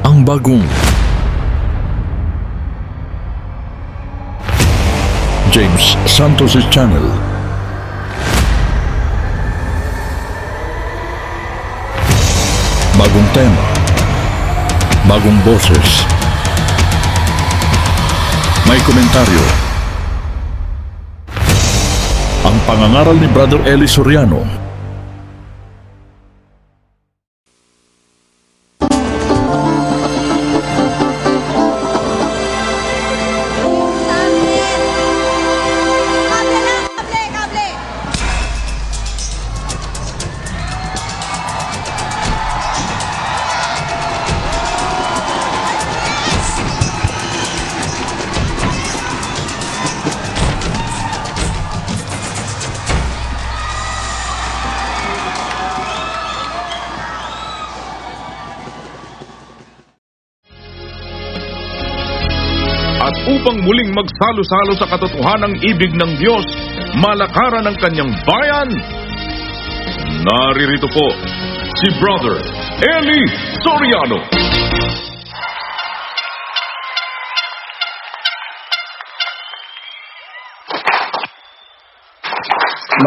ang bagong James Santos Channel. Bagong tema, bagong boses, may komentaryo. Ang pangangaral ni Brother Eli Soriano. At upang muling magsalo-salo sa katotohanang ibig ng Diyos, malakaran ng kanyang bayan, naririto po si Brother Eli Soriano.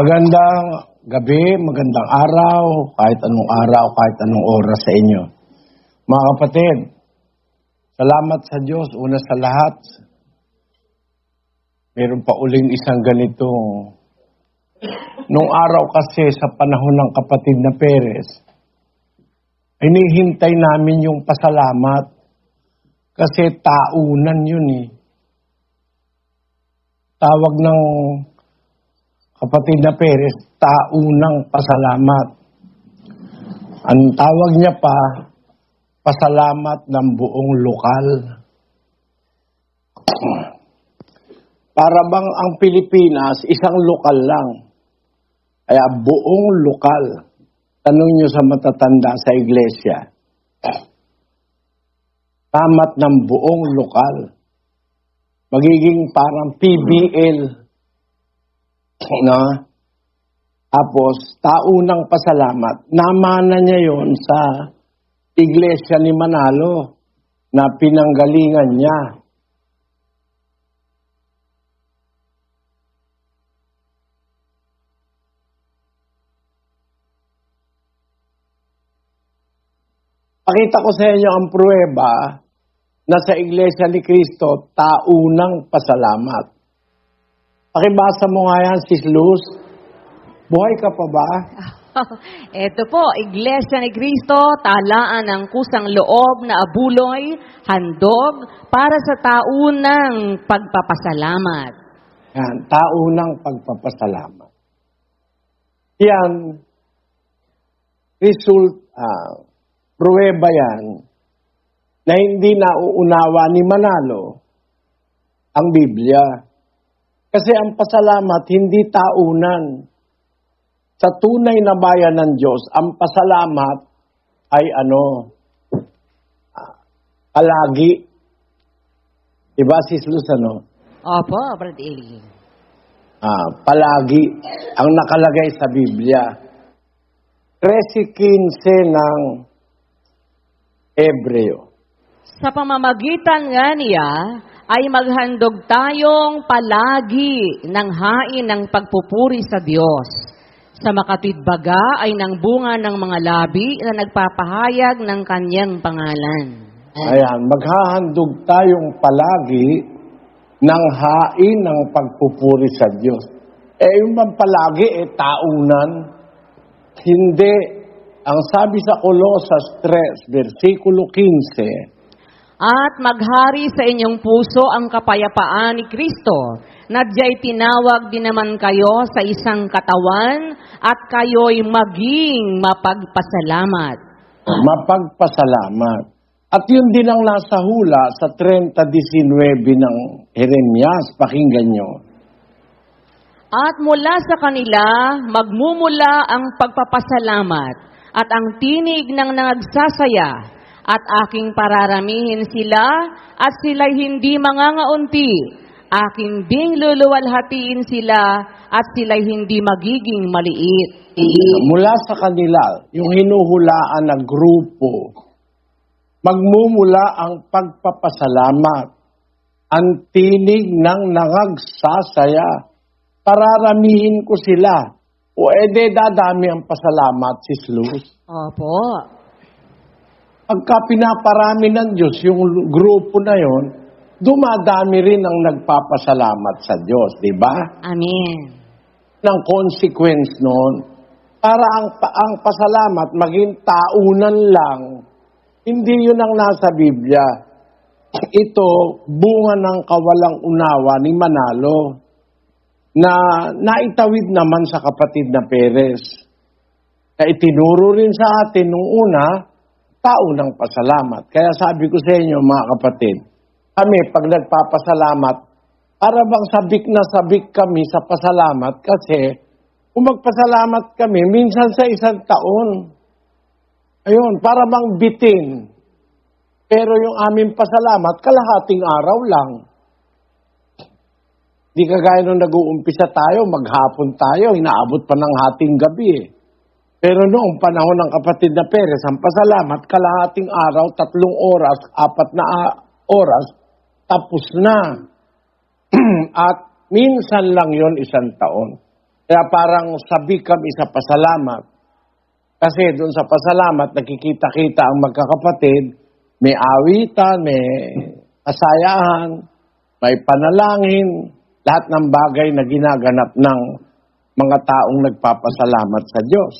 Magandang gabi, magandang araw, kahit anong oras sa inyo. Mga kapatid, salamat sa Diyos, una sa lahat. Meron pa uling isang ganito. Nung araw kasi sa panahon ng kapatid na Perez, hinihintay namin yung pasalamat. Kasi taunan yun eh. Tawag ng kapatid na Perez, taunang pasalamat. Ang tawag niya pa, pasalamat ng buong lokal. Para bang ang Pilipinas, isang lokal lang. Kaya buong lokal. Tanong nyo sa matatanda sa iglesia. Tamat ng buong lokal. Magiging parang PBL. No? Tapos, taunang pasalamat. Namana niya yon sa iglesia ni Manalo na pinanggalingan niya. Pakita ko sa inyo ang pruweba na sa iglesia ni Cristo, taunang pasalamat. Pakibasa mo nga yan, Sis Luz. Buhay ka pa ba? Ito po, Iglesia ni Cristo, talaan ng kusang loob na abuloy, handog, para sa taunang pagpapasalamat. Yan, taunang pagpapasalamat. Yan, pruweba yan, na hindi nauunawa ni Manalo ang Biblia. Kasi ang pasalamat, hindi taunan. Sa tunay na bayan ng Diyos, ang pasalamat ay palagi. Diba, Sis Luz, Opo, Brad Eli. Palagi ang nakalagay sa Biblia. 13:15 ng Hebreo. Sa pamamagitan nga niya, ay maghandog tayong palagi ng hain ng pagpupuri sa Diyos. Sa makatwidbaga ay ng bunga ng mga labi na nagpapahayag ng kanyang pangalan. Ayan, maghahandog tayong palagi ng hain ng pagpupuri sa Diyos. Yung bang palagi, taunan? Hindi. Ang sabi sa Colosas 3, versikulo 15, At maghari sa inyong puso ang kapayapaan ni Kristo, na diya'y tinawag din naman kayo sa isang katawan, at kayo'y maging mapagpasalamat. Mapagpasalamat. At yun din ang nasa hula sa 30:19 ng Jeremias. Pakinggan nyo. At mula sa kanila, magmumula ang pagpapasalamat, at ang tinig ng nagsasaya, at aking pararamihin sila, at sila'y hindi mangangaunti. Aking ding luluwalhatiin sila, at sila'y hindi magiging maliit. Mula sa kanila, yung hinuhulaan na grupo magmumula ang pagpapasalamat, ang tinig ng nangagsasaya. Pararamihin ko sila. O ede dadami ang pasalamat, Sis Luz. Opo. Pagka pinaparami ng Diyos yung grupo na yon, dumadami rin ang nagpapasalamat sa Diyos, di ba? Amen. Ng consequence noon, para ang pasalamat maging taunan lang, hindi yun ang nasa Biblia. Ito, bunga ng kawalang unawa ni Manalo na naitawid naman sa kapatid na Perez. Kaya itinuro rin sa atin nung una, tao ng pasalamat. Kaya sabi ko sa inyo mga kapatid, kami pag nagpapasalamat, para bang sabik na sabik kami sa pasalamat kasi kung magpasalamat kami, minsan sa isang taon. Ayun, para bang bitin. Pero yung aming pasalamat, kalahating araw lang. Di kagaya nung nag-uumpisa tayo, maghapon tayo, inaabot pa ng hating gabi eh. Pero noong panahon ng kapatid na Perez, ang pasalamat, kalahating araw, 3 oras, 4 na oras, tapos na. At minsan lang yon 1 taon. Kaya parang sabi kami sa pasalamat. Kasi doon sa pasalamat, nakikita-kita ang magkakapatid, may awitan, may kasayahan, may panalangin, lahat ng bagay na ginaganap ng mga taong nagpapasalamat sa Diyos.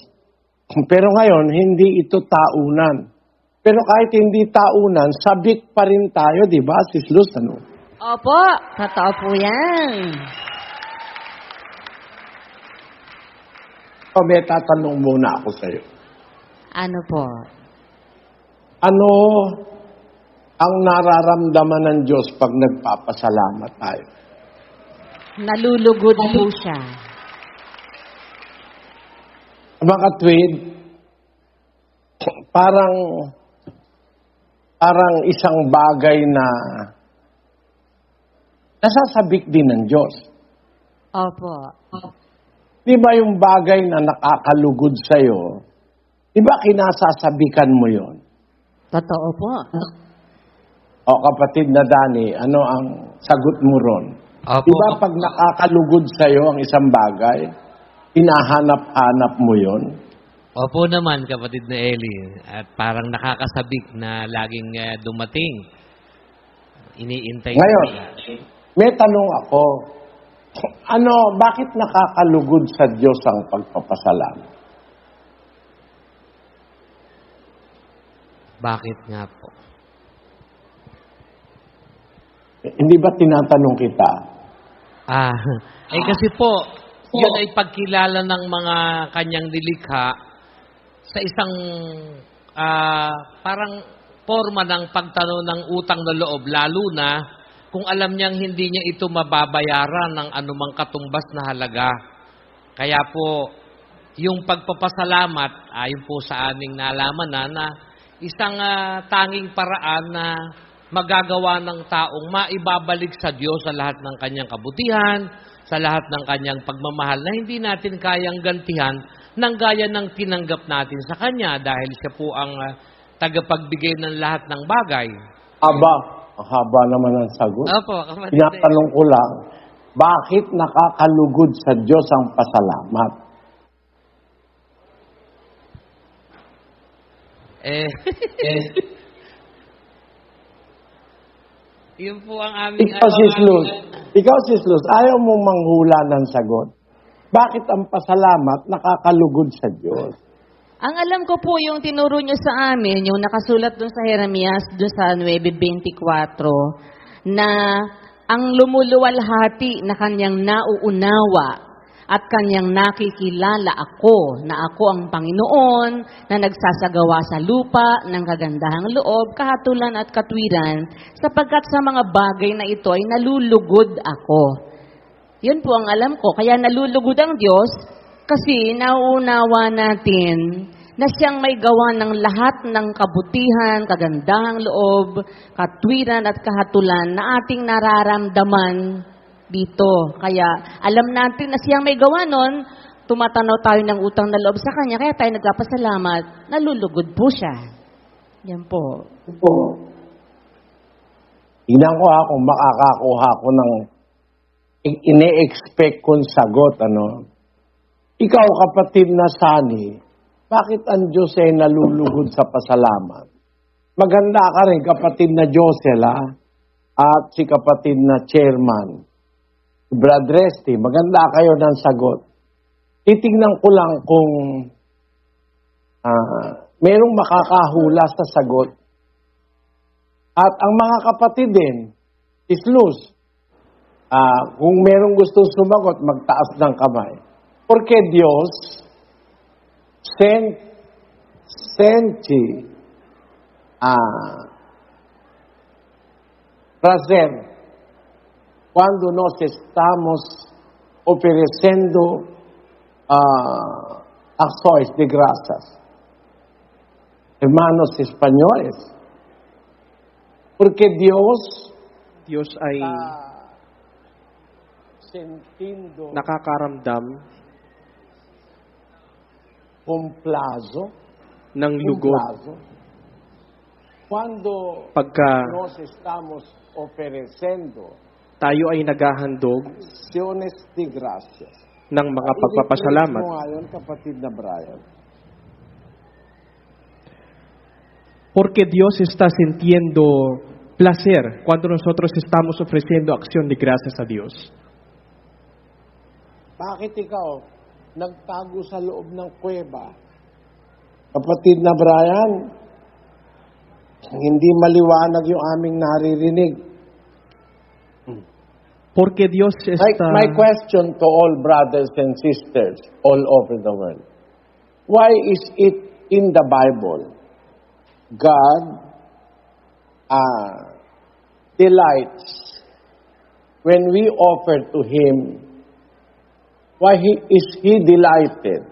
Pero ngayon, hindi ito taunan. Pero kahit hindi taunan, sabik pa rin tayo, di ba, Sis Luz? Ano? Opo, totoo po yan. O, may tatanong muna ako sa iyo. Ano po? Ano ang nararamdaman ng Diyos pag nagpapasalamat tayo? Nalulugod po siya. Mga tweed, parang isang bagay na nasasabik din ng Diyos. Opo. Di ba yung bagay na nakakalugod sa'yo, di ba kinasasabikan mo yon? Totoo po. O kapatid na Dani, ano ang sagot mo ron? Opo. Di ba pag nakakalugod sa'yo ang isang bagay, hinahanap-hanap mo yon? Opo naman, kapatid na Eli. At parang nakakasabik na laging dumating. Iniintay. Ngayon, may tanong ako. Bakit nakakalugod sa Diyos ang pagpapasalamat? Bakit nga po? Hindi ba tinatanong kita? Kasi po, yun ay pagkilala ng mga kanyang nilikha sa isang parang forma ng pagtanaw ng utang na loob, lalo na kung alam niyang hindi niya ito mababayaran ng anumang katumbas na halaga. Kaya po, yung pagpapasalamat, ayon po sa aming nalaman na isang tanging paraan na magagawa ng taong maibabalik sa Diyos sa lahat ng kanyang kabutihan, sa lahat ng kanyang pagmamahal na hindi natin kayang gantihan ng gaya ng tinanggap natin sa Kanya dahil siya po ang tagapagbigay ng lahat ng bagay. Haba naman ang sagot. Opo, kapatid. Tinatanong ko lang, bakit nakakalugod sa Diyos ang pasalamat? Yun po ang aming... Ikaw, Sis Luz, ayaw mo manghula ng sagot. Bakit ang pasalamat nakakalugod sa Diyos? Ang alam ko po yung tinuro nyo sa amin, yung nakasulat doon sa Jeremias, doon sa 9:24, na ang lumuluwalhati na kanyang nauunawa at kanyang nakikilala ako, na ako ang Panginoon, na nagsasagawa sa lupa ng kagandahang loob, kahatulan at katwiran, sapagkat sa mga bagay na ito ay nalulugod ako. Yun po ang alam ko. Kaya nalulugod ang Diyos kasi nauunawa natin na siyang may gawa ng lahat ng kabutihan, kagandahang loob, katwiran at kahatulan na ating nararamdaman dito. Kaya alam natin na siyang may gawa nun, tumatanaw tayo ng utang na loob sa Kanya, kaya tayo nagpapasalamat, nalulugod po siya. Yan po. Tingnan ko kung makakakuha ko ng ine-expect kong sagot, ano? Ikaw, kapatid na Sani, bakit ang Diyos ay nalulugod sa pasalamat? Maganda ka rin, kapatid na Josela, at si kapatid na Chairman, Brad Resty, maganda kayo ng sagot. Titignan ko lang kung merong makakahula sa sagot. At ang mga kapatid din, islus, kung merong gustong sumagot, magtaas ng kamay. Porque Dios senti placer cuando nos estamos ofreciendo acciones de gracias. Hermanos españoles, porque Dios ay sentindo nakakaramdam complazo ng lugod cuando pagka nos estamos ofreciendo tayo ay naghahandog acciones de gracias. ng mga pagpapasalamat. Mo ngayon, kapatid na Brian. Porque Dios está sintiendo placer cuando nosotros estamos ofreciendo acción de gracias a Dios. Bakit ikaw nagtago sa loob ng kuweba? Kapatid na Brian, hindi maliwanag yung aming naririnig. Porque Dios está... My question to all brothers and sisters all over the world. Why is it in the Bible God delights when we offer to Him? Why is He delighted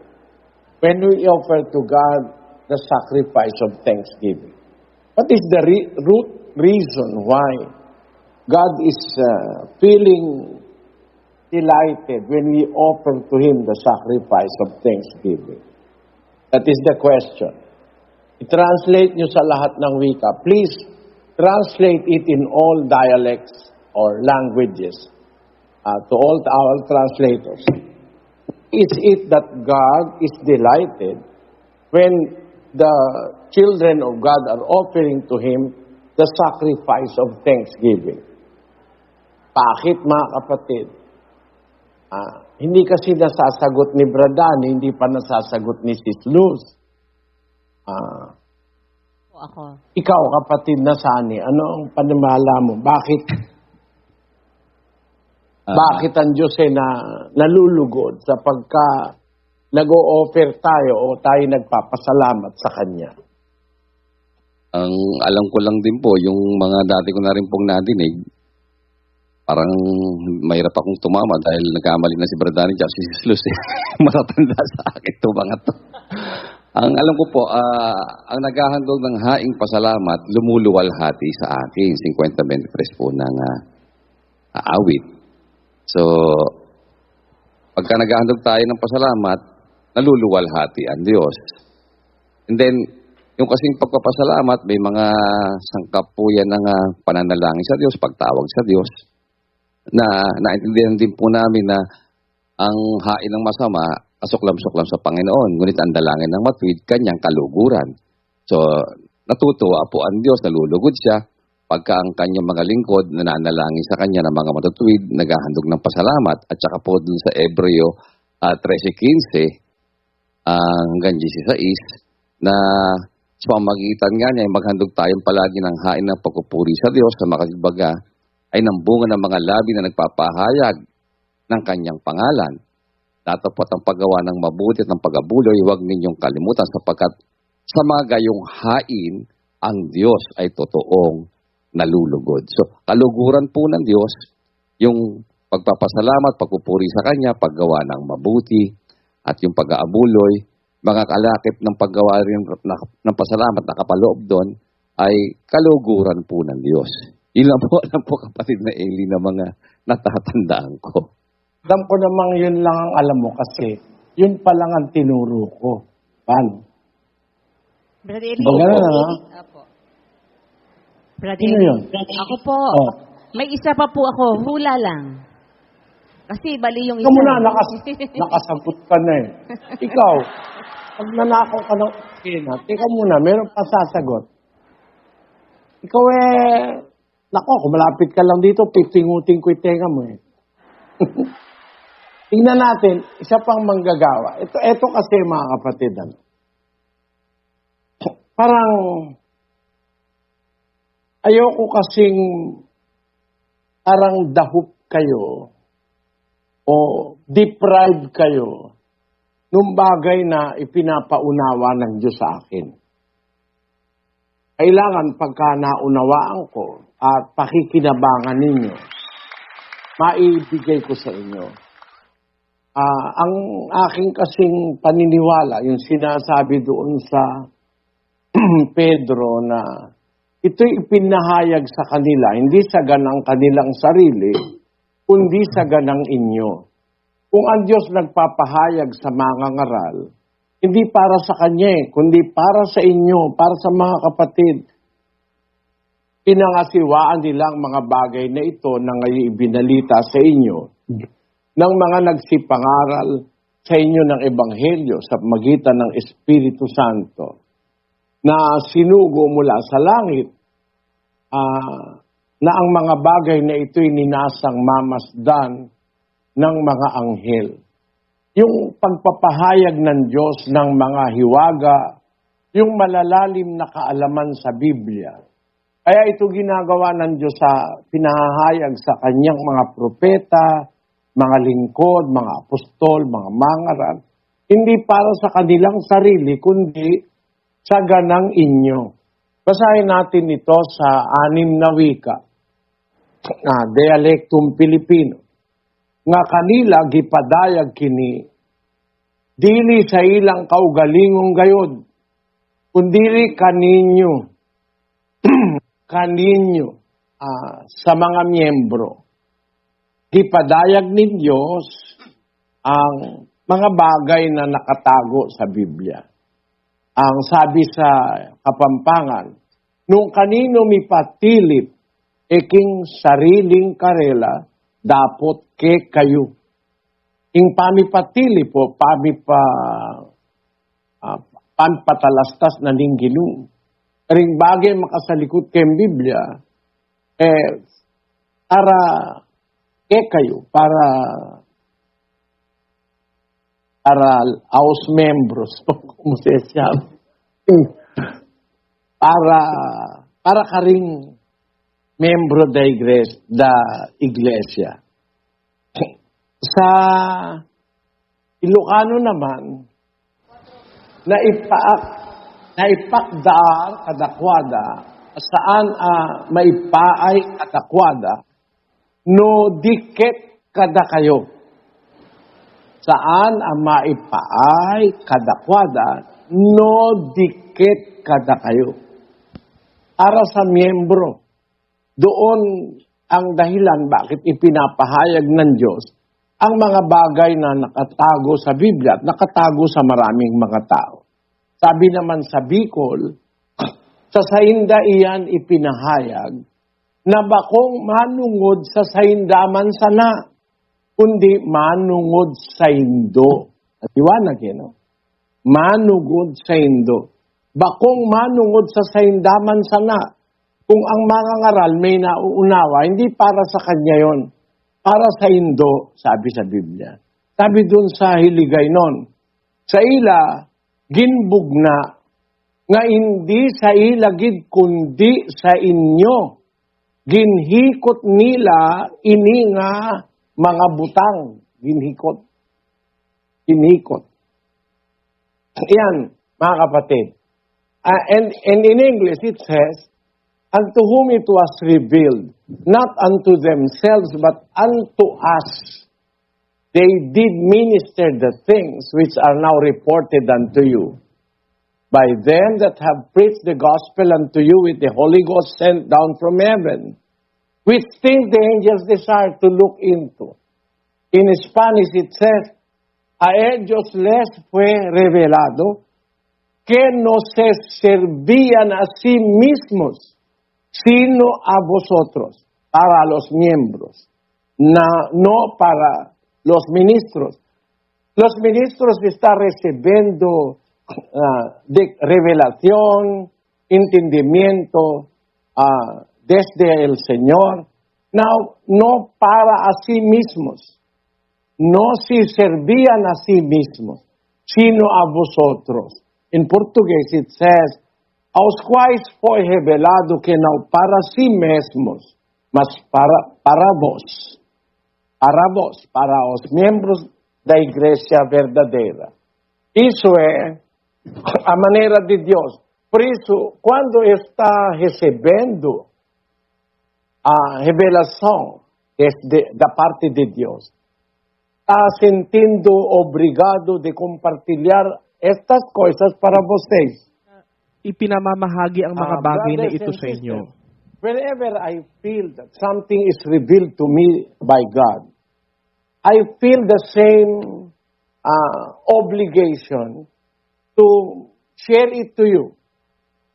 when we offer to God the sacrifice of thanksgiving? What is the root reason why God is feeling delighted when we offer to Him the sacrifice of thanksgiving? That is the question. I-translate nyo sa lahat ng wika. Please, translate it in all dialects or languages to all our translators. Is it that God is delighted when the children of God are offering to Him the sacrifice of thanksgiving? Bakit, mga kapatid? Hindi kasi nasasagot ni Bradan, hindi pa nasasagot ni Sis Luz. Ako. Ikaw, kapatid na Sani, ano ang panimala mo? Bakit? Bakit ang Diyos ay nalulugod sa pagka nag-o-offer tayo o tayo nagpapasalamat sa Kanya? Ang alam ko lang din po, yung mga dati ko na rin pong nadinig, parang mahirap akong tumama dahil nagkamali na si Bradani at si Sislus. Matatanda sa akin ito mga to. Ang alam ko po, ang naghahandog ng haing pasalamat, lumuluwalhati sa akin, 50-23 po ng awit. So, pagka naghahandog tayo ng pasalamat, naluluwalhati ang Diyos. And then, yung kasing pagpapasalamat, may mga sangkap po yan ng pananalangin sa Diyos, pagtawag sa Diyos, na naintindihan din po namin na ang hain ng masama, asuklam-suklam sa Panginoon, ngunit ang dalangin ng matuwid, kanyang kaluguran. So, natutuwa po ang Diyos, nalulugod siya, pagka ang kanyang mga lingkod, nananalangin sa kanya ng mga matutuwid, naghahandog ng pasalamat, at saka po dun sa Ebreo 13:15, hanggang 16, na sa pamagitan nga niya, maghandog tayong palagi ng hain ng pagpupuri sa Diyos, sa makasibaga, ay ng bunga ng mga labi na nagpapahayag ng kanyang pangalan. Datapot ang paggawa ng mabuti at ng pag-abuloy, huwag ninyong kalimutan sapagkat sa mga gayong hain, ang Diyos ay totoong nalulugod. So, kaluguran po ng Diyos, yung pagpapasalamat, pagpupuri sa Kanya, paggawa ng mabuti, at yung pag-aabuloy, mga kalakip ng paggawa rin ng pasalamat na kapaloob doon, ay kaluguran po ng Diyos. Ilan po, alam po kapatid na Eli na mga natatandaan ko. Alam ko namang yun lang ang alam mo kasi yun pa lang ang tinuro ko. Paano? Brother Eli, Ganun na, Apo. Brother Sino yun? Ako po. Oh. May isa pa po ako. Hula lang. Kasi bali yung isa. Ikaw muna, nakasagot ka na eh. Ikaw, pag nanakaw ka ng kina, teka muna, meron pa sasagot. Ikaw nako, kung malapit ka lang dito, pipingutin ko yung tenga mo eh. Tingnan natin, isa pang manggagawa. Ito kasi mga kapatid, parang ayoko kasing parang dahop kayo o deprived kayo nung bagay na ipinapaunawa ng Diyos sa akin. Kailangan pagka naunawaan ko at pakikinabangan ninyo, maibigay ko sa inyo. Ang aking kasing paniniwala, yung sinasabi doon sa Pedro na ito'y ipinahayag sa kanila, hindi sa ganang kanilang sarili, kundi sa ganang inyo. Kung ang Diyos nagpapahayag sa mga ngaral, hindi para sa Kanya, kundi para sa inyo, para sa mga kapatid. Pinangasiwaan nilang mga bagay na ito na ngayon ibinalita sa inyo ng mga nagsipangaral sa inyo ng Ebanghelyo sa magitan ng Espiritu Santo na sinugo mula sa langit na ang mga bagay na ito'y ninasang mamasdan ng mga anghel. Yung pagpapahayag ng Diyos ng mga hiwaga, yung malalalim na kaalaman sa Biblia. Kaya ito ginagawa ng Diyos sa pinahahayag sa kanyang mga propeta, mga lingkod, mga apostol, mga mangaral. Hindi para sa kanilang sarili, kundi sa ganang inyo. Basahin natin ito sa 6 na wika, dialektum Pilipino. Nga kanila gipadayag kini, dili sa ilang kaugalingong gayod, kundili kaninyo, kaninyo sa mga miyembro. Gipadayag ni Diyos ang mga bagay na nakatago sa Biblia. Ang sabi sa Kapampangan, nung kanino mipatilip, eking sariling karela, dapot ke kayo. Ing pamipatili po, pampatalastas na ning ginung. Ring bagay makasalikot kayong Biblia, para ke kayo, para house members, para ka ring membro da iglesia. Sa Ilocano naman, naipakdaar kadakwada, saan maipaay kadakwada, no diket kada kayo. Saan maipaay kadakwada, no diket kada kayo. Para sa miyembro, doon ang dahilan bakit ipinapahayag ng Diyos ang mga bagay na nakatago sa Biblia at nakatago sa maraming mga tao. Sabi naman sa Bicol, sa sainda iyan ipinahayag na bakong manungod sa saindaman sana, kundi manungod sa indo. At iwanag yan, no? Manungod sa indo. Bakong manungod sa saindaman sana. Kung ang mga ngaral may nauunawa, hindi para sa kanya yon, para sa indo, sabi sa Biblia. Sabi dun sa Hiligay nun, sa ila, ginbugna, nga hindi sa ila gid kundi sa inyo. Ginhikot nila ini nga mga butang. Ginhikot. Ginhikot. Yan, mga kapatid. And in English it says, unto whom it was revealed, not unto themselves, but unto us. They did minister the things which are now reported unto you. By them that have preached the gospel unto you with the Holy Ghost sent down from heaven, which things the angels desire to look into. In Spanish it says, a ellos les fue revelado que no se servían a sí mismos, sino a vosotros, para los miembros, no para los ministros. Los ministros están recibiendo de revelación, entendimiento desde el Señor. No para a sí mismos, no se servían a sí mismos, sino a vosotros. En portugués it says, aos quais foi revelado que não para si mesmos, mas para vós, para os membros da igreja verdadeira. Isso é a maneira de Deus. Por isso, quando está recebendo a revelação da parte de Deus, está sentindo obrigado de compartilhar estas coisas para vocês. Ipinamamahagi ang mga bagay na Brothers ito and sa inyo. sisters, whenever I feel that something is revealed to me by God, I feel the same obligation to share it to you,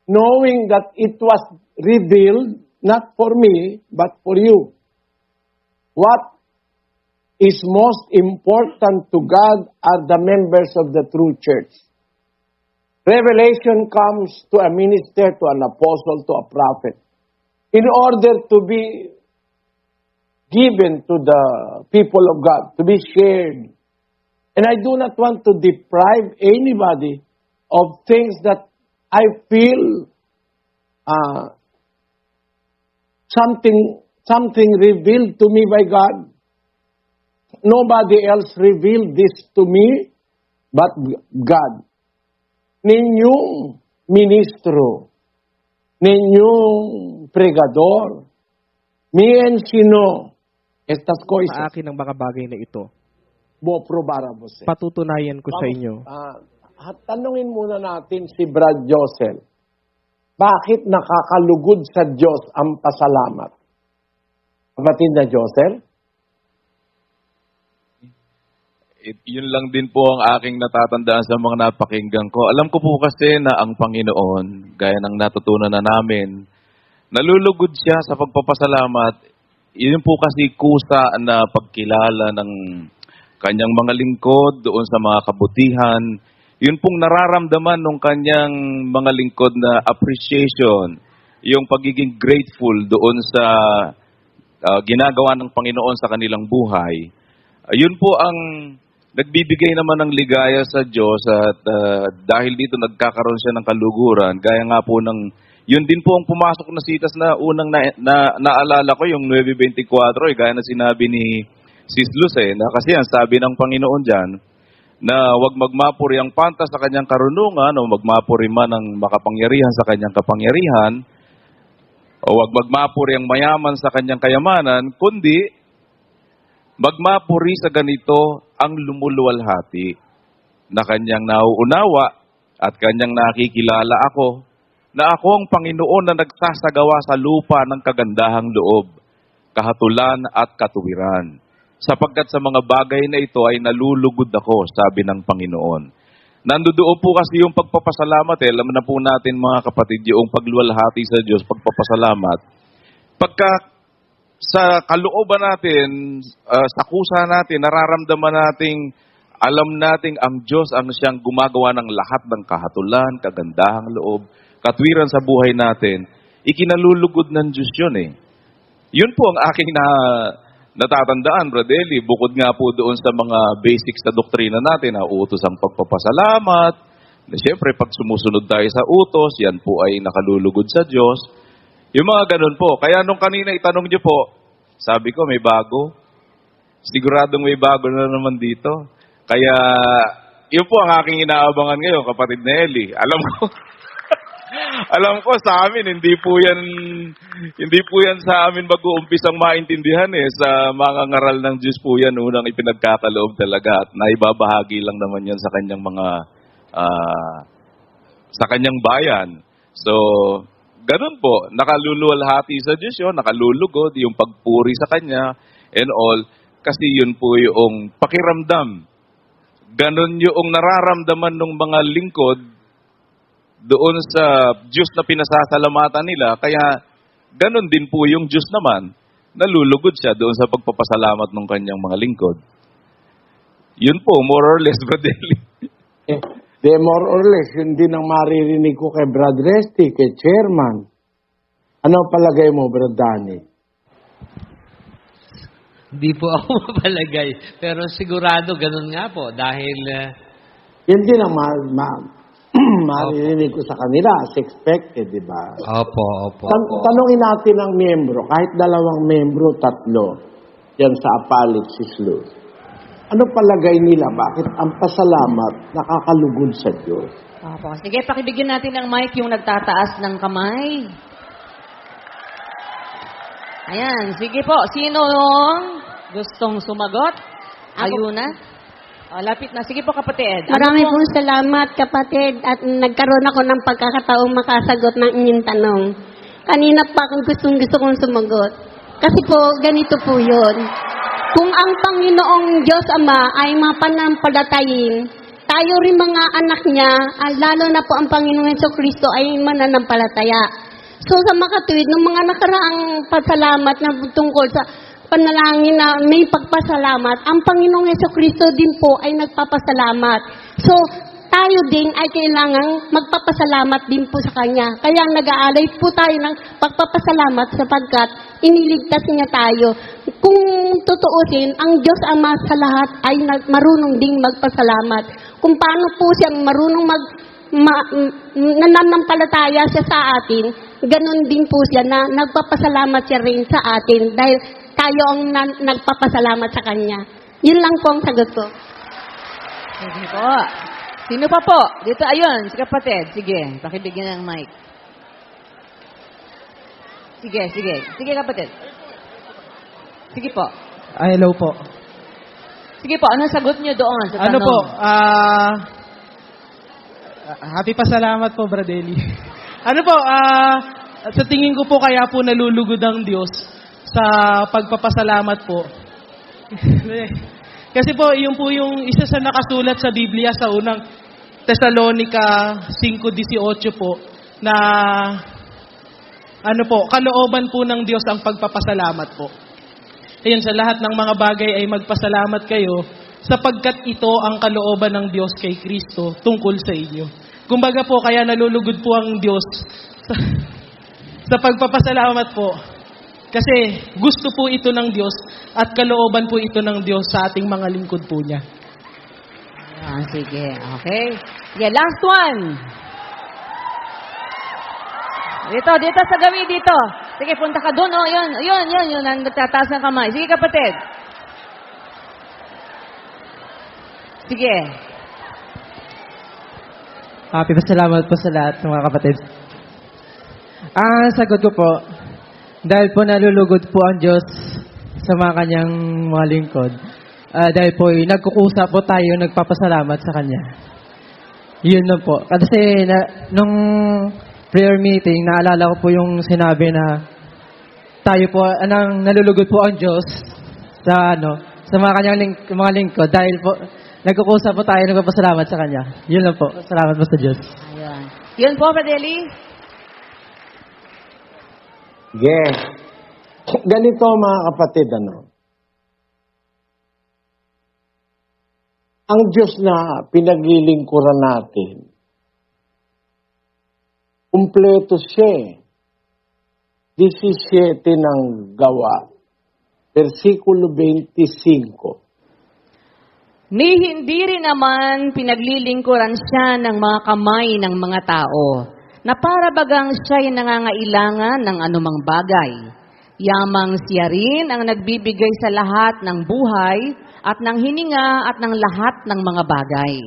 knowing that it was revealed not for me, but for you. What is most important to God are the members of the true church. Revelation comes to a minister, to an apostle, to a prophet, in order to be given to the people of God, to be shared. And I do not want to deprive anybody of things that I feel something revealed to me by God. Nobody else revealed this to me but God. Ninyong ministro, ninyong pregador, me ensino estas Sa coisas. akin ang mga bagay na ito. Bo probara você. Patutunayan ko sa inyo. Tanungin muna natin si Brad Josel. Bakit nakakalugod sa Diyos ang pasalamat? Kapatid na Josel? Yun lang din po ang aking natatandaan sa mga napakinggan ko. Alam ko po kasi na ang Panginoon, gaya ng natutunan na namin, nalulugod siya sa pagpapasalamat. Yun po kasi kusa na pagkilala ng kanyang mga lingkod doon sa mga kabutihan. Yun pong nararamdaman ng kanyang mga lingkod na appreciation, yung pagiging grateful doon sa ginagawa ng Panginoon sa kanilang buhay. Yun po ang nagbibigay naman ng ligaya sa Diyos at dahil dito nagkakaroon siya ng kaluguran. Gaya nga po ng, yun din po ang pumasok na sitas na unang naalala ko, yung 9:24, gaya na sinabi ni Sis Luz, na kasi ang sabi ng Panginoon dyan, na huwag magmapuri ang panta sa kanyang karunungan o magmapuri man ang makapangyarihan sa kanyang kapangyarihan o huwag magmapuri ang mayaman sa kanyang kayamanan, kundi magmapuri sa ganito ang lumuluwalhati na kanyang nauunawa at kanyang nakikilala ako na ako ang Panginoon na nagsasagawa sa lupa ng kagandahang loob, kahatulan at katuwiran. Sapagkat sa mga bagay na ito ay nalulugod ako, sabi ng Panginoon. Nandoon po kasi yung pagpapasalamat. Alam na po natin mga kapatid, yung pagluwalhati sa Diyos, pagpapasalamat. Pagka sa kalooban natin, sa kusa natin, nararamdaman nating, alam nating ang Diyos ang siyang gumagawa ng lahat ng kahatulan, kagandahang loob, katwiran sa buhay natin, ikinalulugod ng Diyos yun eh. Yun po ang aking natatandaan, Brad Eli, bukod nga po doon sa mga basics na doktrina natin, na utos ang pagpapasalamat, na siyempre pag sumusunod tayo sa utos, yan po ay nakalulugod sa Diyos. Yung mga ganun po. Kaya nung kanina itanong niyo po, sabi ko may bago. Siguradong may bago na naman dito. Kaya yun po ang aking inaabangan ngayon, kapatid na Eli. Alam ko sa amin, hindi po yan sa amin mag-uumpisang maintindihan eh. Sa mga ngaral ng Diyos po yan, unang ipinagkakaloob talaga. At naibabahagi lang naman yan sa kanyang mga, sa kanyang bayan. So, ganun po, nakaluluwalhati sa Diyos yun, nakalulugod, yung pagpuri sa Kanya, and all, kasi yun po yung pakiramdam. Ganun yung nararamdaman ng mga lingkod doon sa Diyos na pinasasalamatan nila, kaya Ganon din po yung Diyos naman. Nalulugod siya doon sa pagpapasalamat ng kanyang mga lingkod. Yun po, more or less, Brother Eli. More or less, yun din ang maririnig ko kay Brad Resty, kay Chairman. Ano palagay mo, Brad Danny? Hindi po ako mapalagay. Pero sigurado ganun nga po dahil Yun din ang maririnig ko sa kanila as expected, di ba? Opo. Tanungin natin ang miyembro, kahit 2 miyembro, 3, yan sa Apalixis Law. Ano palagay nila? Bakit ang pasalamat nakakalugod sa Diyos? Opo. Sige, pakibigyan natin ng mic yung nagtataas ng kamay. Ayan, sige po. Sino gustong sumagot? Ayun na. Lapit na. Sige po, kapatid. Marami pong salamat, kapatid, at nagkaroon ako ng pagkakataong makasagot ng inyong tanong. Kanina pa akong gusto kong sumagot. Kasi po, ganito po yun. Kung ang Panginoong Diyos Ama ay mapananampalatayin, tayo rin mga anak niya, lalo na po ang Panginoong Jesucristo ay mananampalataya. So sa makatuwid, ng mga nakaraang pasalamat na tungkol sa panalangin na may pagpasalamat, ang Panginoong Jesucristo din po ay nagpapasalamat. So, tayo din ay kailangang magpapasalamat din po sa Kanya. Kaya nag-aalay po tayo ng pagpapasalamat sapagkat iniligtas niya tayo. Kung tutuusin, ang Diyos Ama sa lahat ay marunong ding magpasalamat. Kung paano po siya marunong nananampalataya siya sa atin, ganun din po siya na nagpapasalamat siya rin sa atin dahil tayo ang nagpapasalamat sa Kanya. Yun lang po ang sagot ko. Sige po. Sino pa po? Dito, ayun, si kapatid. Sige, pakibigyan ng mic. Sige, kapatid. Sige po. Hello po. Sige po, anong sagot niyo doon sa tanong? Ano po? Happy pasalamat po, Brad Eli. Ano po? Sa tingin ko po kaya po nalulugod ang Diyos sa pagpapasalamat po. Kasi po, yun po yung isa sa nakasulat sa Biblia sa unang Tesalonica 5:18 po, na ano po, kalooban po ng Diyos ang pagpapasalamat po. Ayun, sa lahat ng mga bagay ay magpasalamat kayo sapagkat ito ang kalooban ng Diyos kay Kristo tungkol sa inyo. Kumbaga po, kaya nalulugod po ang Diyos sa pagpapasalamat po. Kasi gusto po ito ng Diyos at kalooban po ito ng Diyos sa ating mga lingkod po niya. Sige, okay. Yeah, last one. Dito sa gawi dito. Sige, punta ka doon. Oh, yun, ang nagtataas ng kamay. Sige, kapatid. Sige. Happy pasalamat po sa lahat ng mga kapatid. Sagot ko po, dahil po nalulugod po ang Diyos sa mga kanyang mga lingkod. Dahil po nagkukusa po tayo, nagpapasalamat sa Kanya. Yun lang po. Kasi nung prayer meeting, naalala ko po yung sinabi na tayo po, nalulugod po ang Diyos sa mga kanyang mga lingkod. Dahil po, nagkukusa po tayo, nagpapasalamat sa Kanya. Yun lang po. Salamat po sa Diyos. Ayun. Yun po, Padeli. Yes. Ganito mga kapatid, ang Diyos na pinaglilingkuran natin, kumpleto siya. 17 ng Gawa, versikulo 25. Ni hindi rin naman pinaglilingkuran siya ng mga kamay ng mga tao, na para bagang siya'y nangangailangan ng anumang bagay. Yamang siya rin ang nagbibigay sa lahat ng buhay at ng hininga at ng lahat ng mga bagay.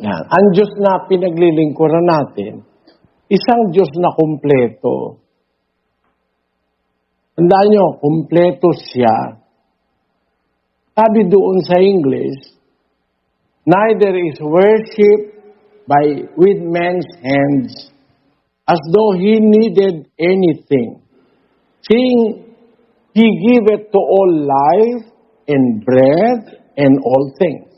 Yan. Ang Diyos na pinaglilingkuran natin, isang Diyos na kumpleto. Tandaan nyo, kumpleto siya. Sabi doon sa English, neither is worship with men's hands, as though He needed anything, seeing He giveth to all life and breath and all things.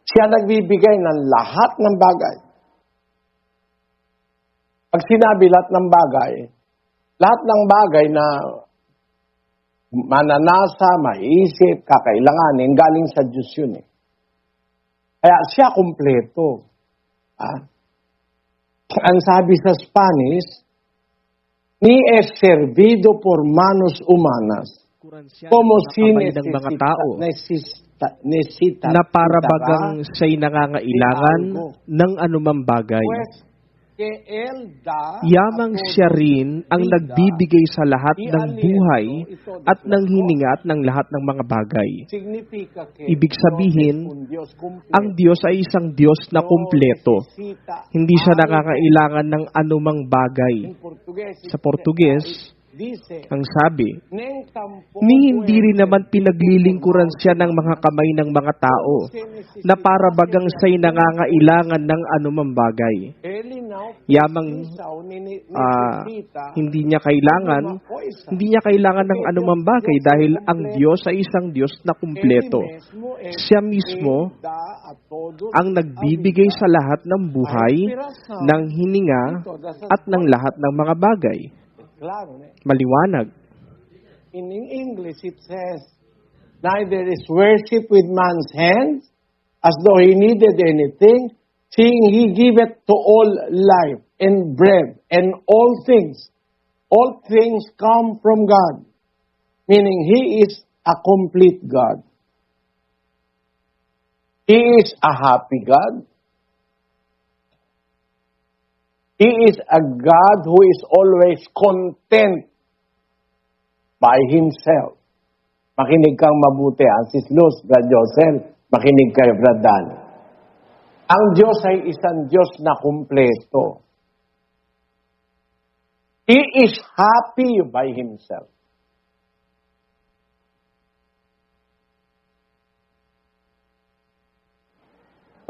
Siya nagbibigay ng lahat ng bagay. Pag sinabi lahat ng bagay na mananasa, maisip, kakailanganin, galing sa Diyos yun eh. Kaya siya kumpleto. Ang sabi sa Spanish, ni es servido por manos humanas, como si ng mga tao necesita na para bagang siya'y nangangailangan ng anumang bagay. Yamang siya rin ang nagbibigay sa lahat ng buhay at ng hininga at ng lahat ng mga bagay. Ibig sabihin, ang Diyos ay isang Diyos na kumpleto. Hindi siya nakakailangan ng anumang bagay. Sa Portuges, ang sabi, ni hindi rin naman pinaglilingkuran siya ng mga kamay ng mga tao na para bagang siya'y nangangailangan ng anumang bagay. Yamang hindi niya kailangan ng anumang bagay dahil ang Diyos ay isang Diyos na kumpleto. Siya mismo ang nagbibigay sa lahat ng buhay, ng hininga at ng lahat ng mga bagay. Maliwanag. In English it says, neither is worship with man's hands, as though he needed anything, seeing he giveth to all life and bread and all things. All things come from God, meaning he is a complete God. He is a happy God. He is a God who is always content by Himself. Makinig kang mabuti, Sis Luz, Brad Josel. Makinig kayo, Brad Dan. Ang Diyos ay isang Diyos na kumpleto. He is happy by Himself.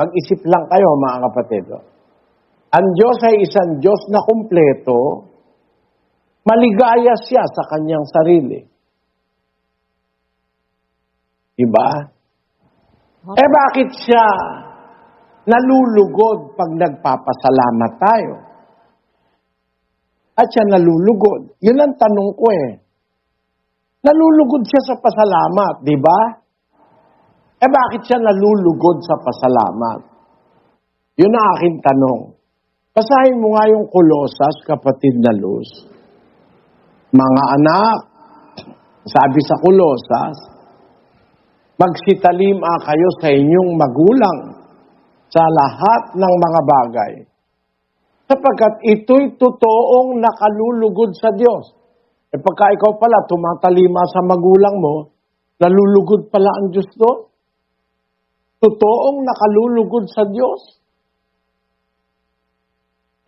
Mag-isip lang kayo, mga kapatid. Ang Diyos ay isang Diyos na kumpleto, maligaya siya sa kanyang sarili. Diba? Bakit siya nalulugod pag nagpapasalamat tayo? At siya nalulugod. Yun ang tanong ko eh. Nalulugod siya sa pasalamat, di ba? Bakit siya nalulugod sa pasalamat? Yun ang aking tanong. Basahin mo nga yung Kolosas, kapatid na Luz. Mga anak, sabi sa Kolosas, magsitalima kayo sa inyong magulang sa lahat ng mga bagay. Sapagkat ito'y totoong nakalulugod sa Diyos. Pagka ikaw pala tumatalima sa magulang mo, nalulugod pala ang Diyos doon. Totoong nakalulugod sa Diyos.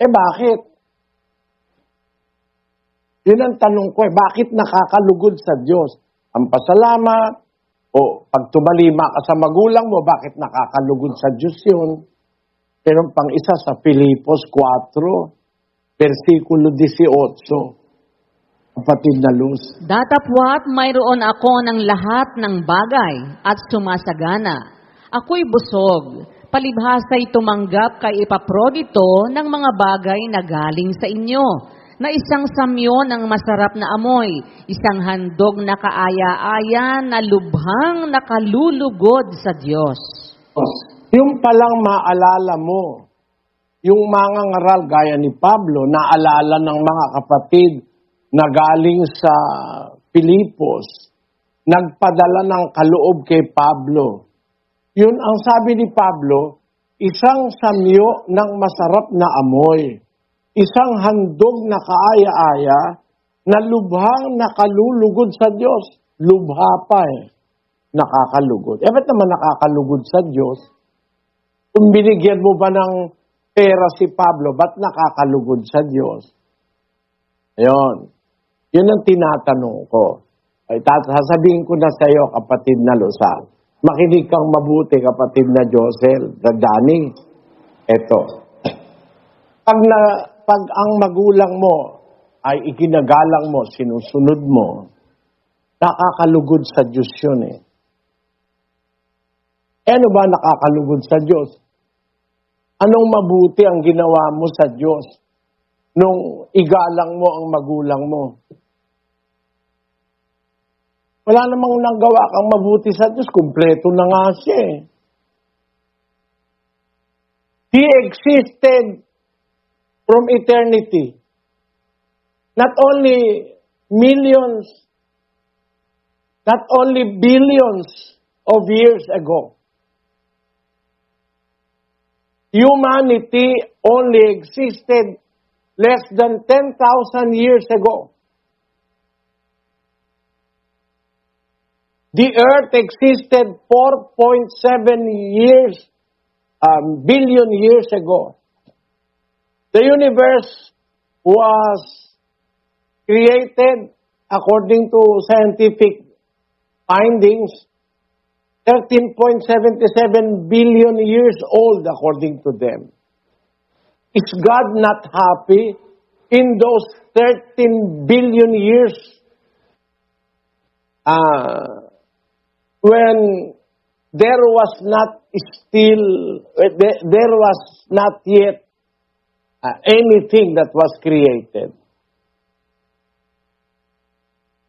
Bakit? Yun ang tanong ko bakit nakakalugod sa Diyos? Ang pasalamat, o pag tumalima ka sa magulang mo, bakit nakakalugod sa Diyos yun? Pero pang isa sa Filipos 4, versikulo 18, kapatid na Luz. Datapwat mayroon ako ng lahat ng bagay at sumasagana. Ako'y busog. Palibhasa'y tumanggap kay Epaprodito ng mga bagay na galing sa inyo, na isang samyo ng masarap na amoy, isang handog na kaaya-aya na lubhang nakalulugod sa Diyos. Yung palang maalala mo, yung mga ngaral gaya ni Pablo, naalala ng mga kapatid na galing sa Filipos, nagpadala ng kaloob kay Pablo. Yun ang sabi ni Pablo, isang samyo ng masarap na amoy, isang handog na kaaya-aya, na lubhang nakalulugod sa Diyos. Lubha pa nakakalugod. Ba't naman nakakalugod sa Diyos? Kung binigyan mo ba ng pera si Pablo, ba't nakakalugod sa Diyos? Ayun. Yun ang tinatanong ko. Sasabihin ko na sa iyo, kapatid na Luzal. Makinig kang mabuti, kapatid na Josel, Dani. Eto. Pag ang magulang mo ay iginagalang mo, sinusunod mo, nakakalugod sa Diyos yun Ano ba nakakalugod sa Diyos? Anong mabuti ang ginawa mo sa Diyos? nung igalang mo ang magulang mo. Wala namang nagawa kang mabuti sa Diyos, kumpleto na nga siya eh. He existed from eternity. Not only millions, not only billions of years ago. Humanity only existed less than 10,000 years ago. The earth existed 4.7 billion years ago. The universe was created according to scientific findings 13.77 billion years old according to them. Is God not happy in those 13 billion years when there was not yet anything that was created?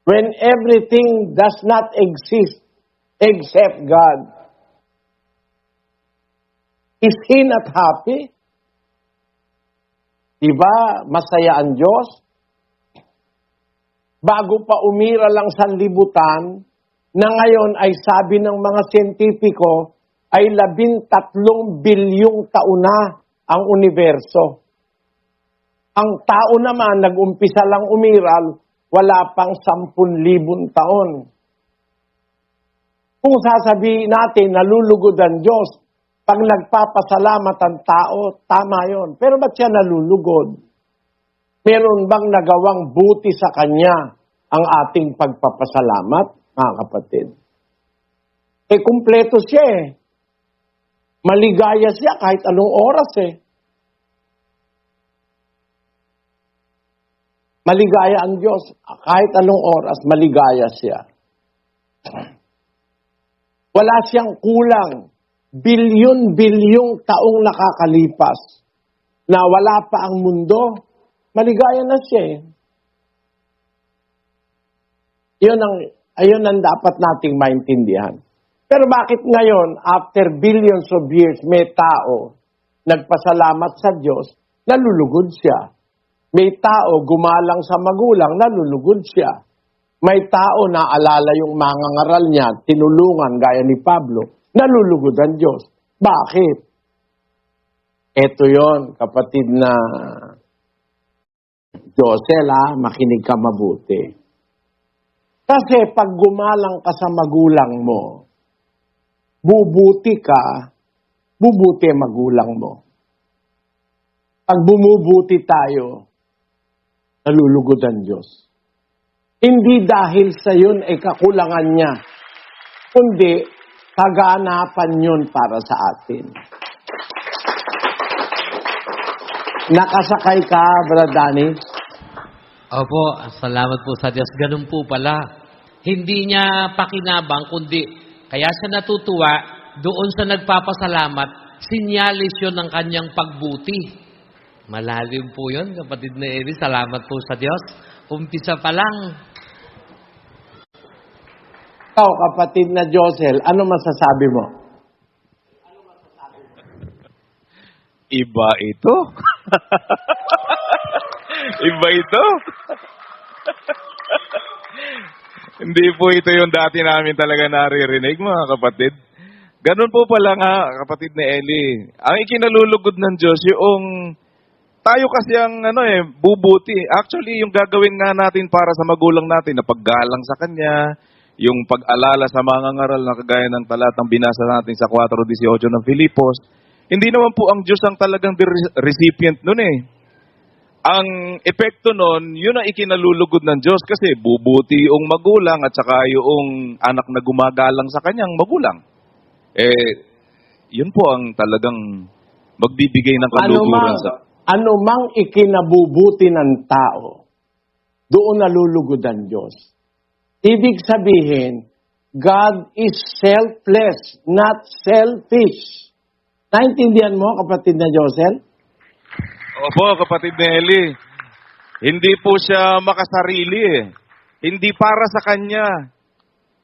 When everything does not exist except God. Is He not happy? Diba, masaya ang Diyos? Bago pa umira lang sanlibutan, na ngayon ay sabi ng mga siyentipiko, ay 13 bilyong taon na ang universo. Ang tao naman, nag-umpisa lang umiral, wala pang 10,000 taon. Kung sasabihin natin, nalulugod ang Diyos, pag nagpapasalamat ang tao, tama yon. Pero ba't siya nalulugod? Meron bang nagawang buti sa Kanya ang ating pagpapasalamat, mga kapatid? Kumpleto siya eh. Maligaya siya kahit anong oras eh. Maligaya ang Diyos. Kahit anong oras, maligaya siya. Wala siyang kulang. Bilyon-bilyong taong nakakalipas na wala pa ang mundo, maligaya na siya eh. Ayun ang dapat nating maintindihan. Pero bakit ngayon, after billions of years, may tao nagpasalamat sa Diyos, nalulugod siya. May tao gumalang sa magulang, nalulugod siya. May tao na alala yung mga ngaral niya, tinulungan gaya ni Pablo, nalulugod ang Diyos. Bakit? Ito yon, kapatid na Josel, makinig ka mabuti. Kasi pag gumalang ka sa magulang mo, bubuti ka, bubuti ang magulang mo. Pag bumubuti tayo, nalulugod ang Diyos. Hindi dahil sa yun ay kakulangan niya, kundi kaganapan yun para sa atin. Nakasakay ka, Brad Danny? Opo, salamat po sa Diyos. Ganun po pala. Hindi niya pakinabang, kundi kaya siya natutuwa doon sa nagpapasalamat, sinyalis yun ng kanyang pagbuti. Malalim po yun, kapatid na Eli. Salamat po sa Diyos. Umpisa pa lang. Ikaw, kapatid na Josel, ano masasabi mo? Iba ito. Iba ito. Hindi po ito yung dati namin talaga naririnig, mga kapatid. Ganun po pala nga, kapatid ni Eli. Ang ikinalulugod ng Diyos, yung tayo kasi ang bubuti. Actually, yung gagawin nga natin para sa magulang natin na paggalang sa Kanya, yung pag-alala sa mga ngaral na kagaya ng talatang binasa natin sa 4:18 ng Filipos, hindi naman po ang Diyos ang talagang recipient nun eh. Ang epekto nun, yun ang ikinalulugod ng Diyos kasi bubuti yung magulang at saka yung anak na gumagalang sa kanyang magulang. Yun po ang talagang magbibigay ng kaluguran sa... Ano mang ikinabubuti ng tao, doon nalulugod ang Diyos. Ibig sabihin, God is selfless, not selfish. Naintindihan mo, kapatid na Josel? Opo, kapatid ni Eli. Hindi po siya makasarili eh. Hindi para sa kanya.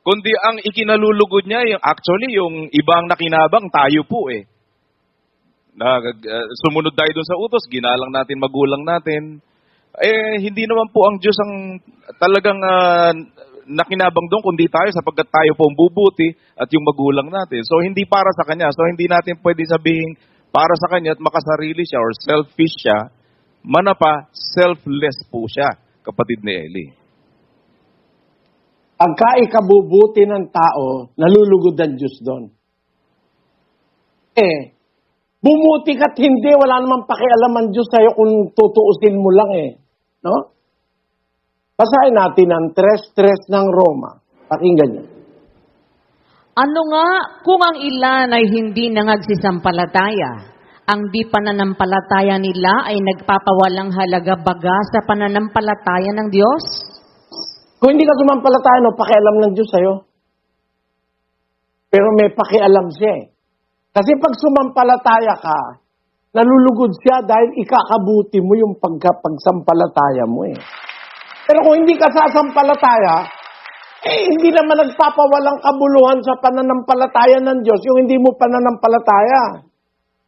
Kundi ang ikinalulugod niya, actually yung ibang nakinabang, tayo po eh. Sumunod tayo dun sa utos, ginalang natin, magulang natin. Hindi naman po ang Diyos ang talagang nakinabang doon, kundi tayo sapagkat tayo po ang bubuti at yung magulang natin. So hindi para sa Kanya. So hindi natin pwede sabihin para sa Kanya at makasarili siya or selfish siya. Manapa, selfless po siya, kapatid ni Eli. Pagka ikabubuti ng tao, nalulugod ang Diyos doon. Bumuti ka't hindi, wala namang pakialam ang Diyos sa'yo kung tutuusin mo lang eh. No? Basahin natin ang 3:3 ng Roma. Pakinggan niyo. Ano nga kung ang ilan ay hindi nangagsisampalataya? Ang di pananampalataya nila ay nagpapawalang halaga baga sa pananampalataya ng Diyos? Kung hindi ka sumampalataya, no, pakialam ng Diyos sa'yo. Pero may pakialam siya eh. Kasi pag sumampalataya ka, nalulugod siya dahil ikakabuti mo yung pagsampalataya mo eh. Pero kung hindi ka sasampalataya, hindi naman nagpapawalang kabuluhan sa pananampalataya ng Diyos yung hindi mo pananampalataya.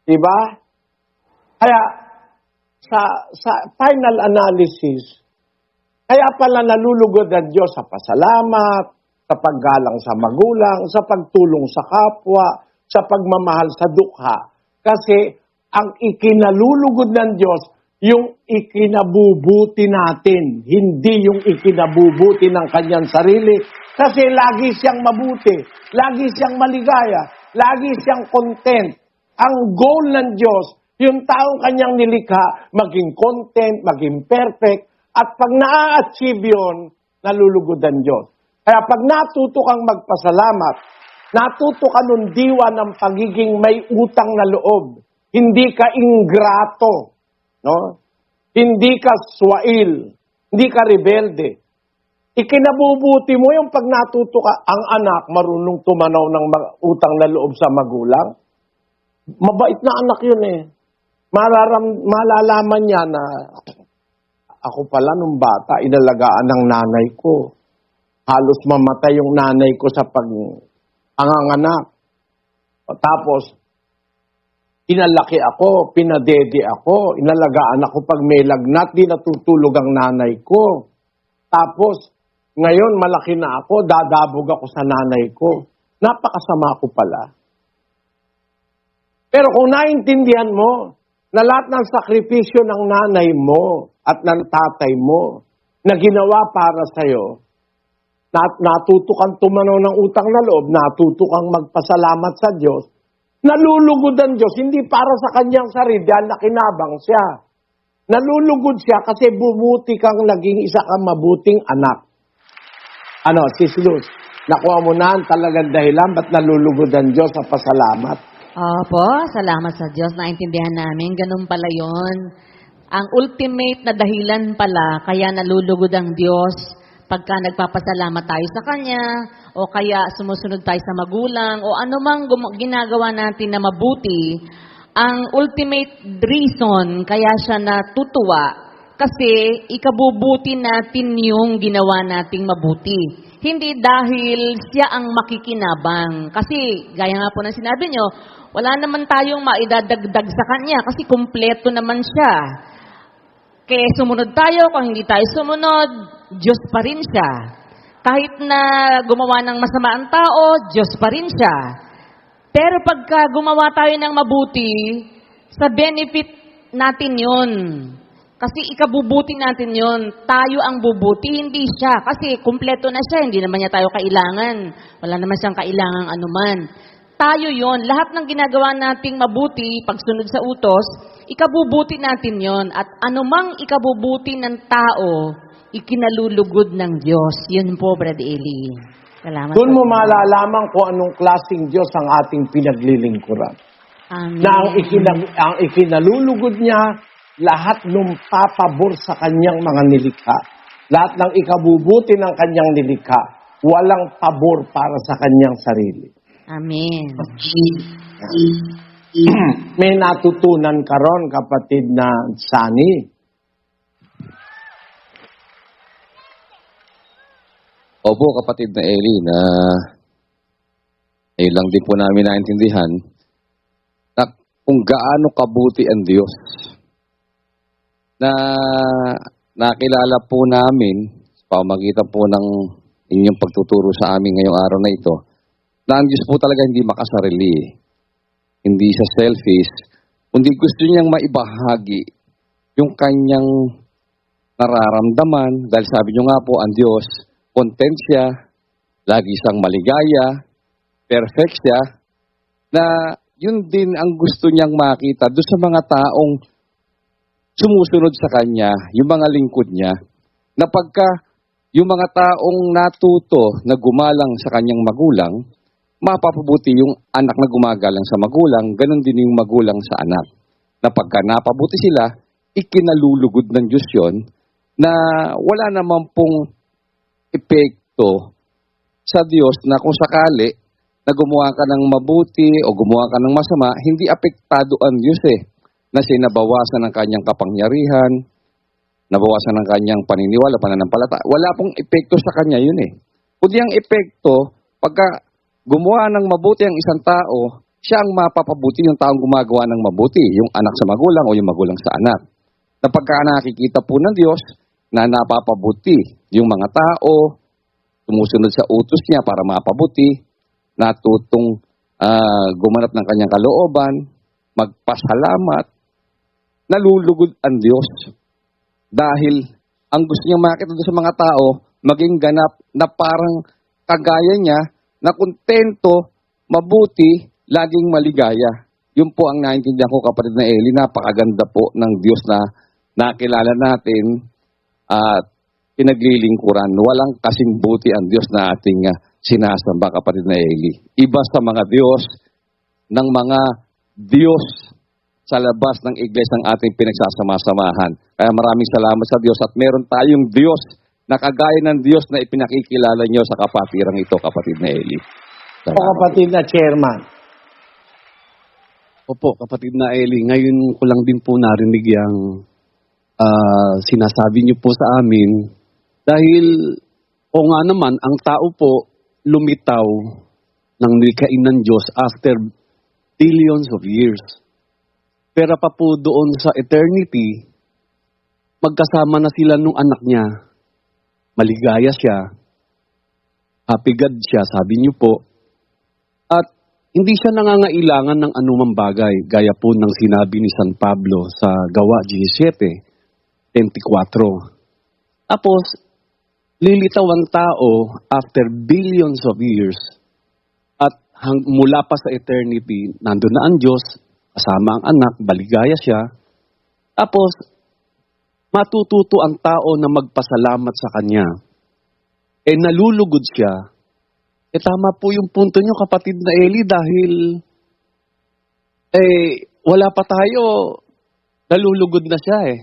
Diba? Kaya, sa final analysis, kaya pala nalulugod ang Diyos sa pasalamat, sa paggalang sa magulang, sa pagtulong sa kapwa, sa pagmamahal sa dukha. Kasi ang ikinalulugod ng Diyos, yung ikinabubuti natin, hindi yung ikinabubuti ng kanyang sarili. Kasi lagi siyang mabuti, lagi siyang maligaya, lagi siyang content. Ang goal ng Diyos, yung taong kanyang nilikha, maging content, maging perfect, at pag na-achieve yun, nalulugod ang Diyos. Kaya pag natuto kang magpasalamat, natuto ka nung diwa ng pagiging may utang na loob. Hindi ka ingrato. No? Hindi ka swail. Hindi ka rebelde. Ikinabubuti mo yung pag natuto ka, ang anak marunong tumanaw ng utang na loob sa magulang. Mabait na anak yun eh. Malalaman niya na ako pala nung bata, inalagaan ng nanay ko. Halos mamatay yung nanay ko sa panganganak. Tapos, inalaki ako, pinadede ako, inalagaan ako pag may lagnat, di natutulog ang nanay ko. Tapos, ngayon malaki na ako, dadabog ako sa nanay ko. Napakasama ko pala. Pero kung naintindihan mo na lahat ng sakripisyo ng nanay mo at ng tatay mo na ginawa para sa'yo, natuto kang tumanaw ng utang na loob, natuto kang magpasalamat sa Diyos, nalulugod ang Diyos, hindi para sa kanyang sarili, dahil nakinabang siya. Nalulugod siya kasi bumuti kang naging isa kang mabuting anak. Ano, Sis Luz, nakuha mo na ang talagang dahilan ba't nalulugod ang Diyos sa pasalamat? Opo, salamat sa Diyos. Naintindihan namin. Ganun pala yon. Ang ultimate na dahilan pala, kaya nalulugod ang Diyos pagka nagpapasalamat tayo sa Kanya, o kaya sumusunod tayo sa magulang, o anumang ginagawa natin na mabuti, ang ultimate reason kaya siya natutuwa, kasi ikabubuti natin yung ginawa nating mabuti. Hindi dahil siya ang makikinabang. Kasi, gaya nga po ng sinabi nyo, wala naman tayong maidadagdag sa Kanya kasi kumpleto naman siya. Kaya sumunod tayo, kung hindi tayo sumunod, Diyos pa rin siya. Kahit na gumawa ng masama ang tao, Diyos pa rin siya. Pero pagka gumawa tayo ng mabuti, sa benefit natin yun. Kasi ikabubuti natin yun. Tayo ang bubuti, hindi siya. Kasi kumpleto na siya, hindi naman niya tayo kailangan. Wala naman siyang kailangang anuman. Tayo yon. Lahat ng ginagawa nating mabuti, pagsunod sa utos, ikabubuti natin yon. At anumang ikabubuti ng tao, ikinalulugod ng Diyos. Yun po, Brad Eli. Salamat. Doon mo malalaman kung anong klaseng Diyos ang ating pinaglilingkuran. Amen. Na ang ikinalulugod niya, lahat ng papabor sa kanyang mga nilikha. Lahat ng ikabubuti ng kanyang nilikha, walang pabor para sa kanyang sarili. Amen. May natutunan ka ron, kapatid na Sani. Opo, kapatid na Eli, na ayun lang din po namin naintindihan na kung gaano kabuti ang Diyos. Na nakilala po namin sa pamagitan po ng inyong pagtuturo sa amin ngayong araw na ito, na ang Diyos po talaga hindi makasarili. Hindi siya selfish, kundi gusto niyang maibahagi yung kanyang nararamdaman. Dahil sabi niyo nga po, ang Diyos, content siya, lagi siyang maligaya, perfect siya, na yun din ang gusto niyang makita doon sa mga taong sumusunod sa Kanya, yung mga lingkod niya, na pagka yung mga taong natuto na gumalang sa kanyang magulang, mapapabuti yung anak na gumagalang sa magulang, ganun din yung magulang sa anak. Na pagka napabuti sila, ikinalulugod ng Diyos yun, na wala naman pong epekto sa Diyos na kung sakali na gumawa ka ng mabuti o gumawa ka ng masama, hindi apektado ang Diyos na sinabawasan ng kanyang kapangyarihan, nabawasan ng kanyang paniniwala, pananampalataya. Wala pong epekto sa kanya yun Kundi ang epekto, pagka gumawa ng mabuti ang isang tao, siya ang mapapabuti yung taong gumagawa ng mabuti, yung anak sa magulang o yung magulang sa anak. Na pagka nakikita po ng Diyos na napapabuti yung mga tao, tumusunod sa utos niya para mapabuti, natutong gumanap ng kanyang kalooban, magpasalamat, nalulugod ang Diyos. Dahil ang gusto niya makita doon sa mga tao, maging ganap na parang kagaya niya, na kontento, mabuti, laging maligaya. Yun po ang naintindihan ko, kapatid na Eli, napakaganda po ng Diyos na nakilala natin at pinaglilingkuran. Walang kasing buti ang Diyos na ating sinasamba, kapatid na Eli. Iba sa mga Diyos ng mga Diyos sa labas ng iglesia ng ating pinagsasama-samahan. Kaya maraming salamat sa Diyos at meron tayong Diyos na kagaya ng Diyos na ipinakikilala niyo sa kapatirang ito, kapatid na Eli. O kapatid na chairman. Opo, kapatid na Eli, ngayon ko lang din po narinig yung sinasabi niyo po sa amin. Dahil, o nga naman, ang tao po lumitaw ng nilikain ng Diyos after billions of years. Pero pa po doon sa eternity, magkasama na sila nung anak niya. Maligaya siya. Happy God siya, sabi niyo po. At hindi siya nangangailangan ng anumang bagay, gaya po ng sinabi ni San Pablo sa Gawa 17:24. Tapos, lilitaw ang tao after billions of years at mula pa sa eternity, nandun na ang Diyos, kasama ang anak, baligaya siya. Tapos, matututo ang tao na magpasalamat sa Kanya. Nalulugod siya. Tama po yung punto nyo, kapatid na Eli, dahil wala pa tayo, nalulugod na siya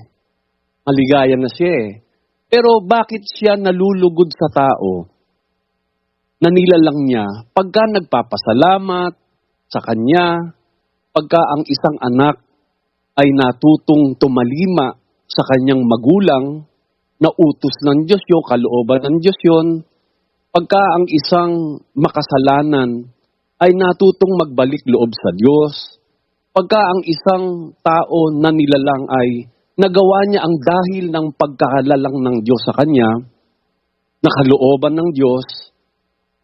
Maligaya na siya Pero bakit siya nalulugod sa tao? Nanilalang niya, pagka nagpapasalamat sa Kanya, pagka ang isang anak ay natutong tumalima sa kanyang magulang, na utos ng Diyos yun, kalooban ng Diyos yun, pagka ang isang makasalanan ay natutong magbalik loob sa Diyos, pagka ang isang tao na nilalang ay nagawa niya ang dahil ng pagkakalalang ng Diyos sa kanya, na kalooban ng Diyos,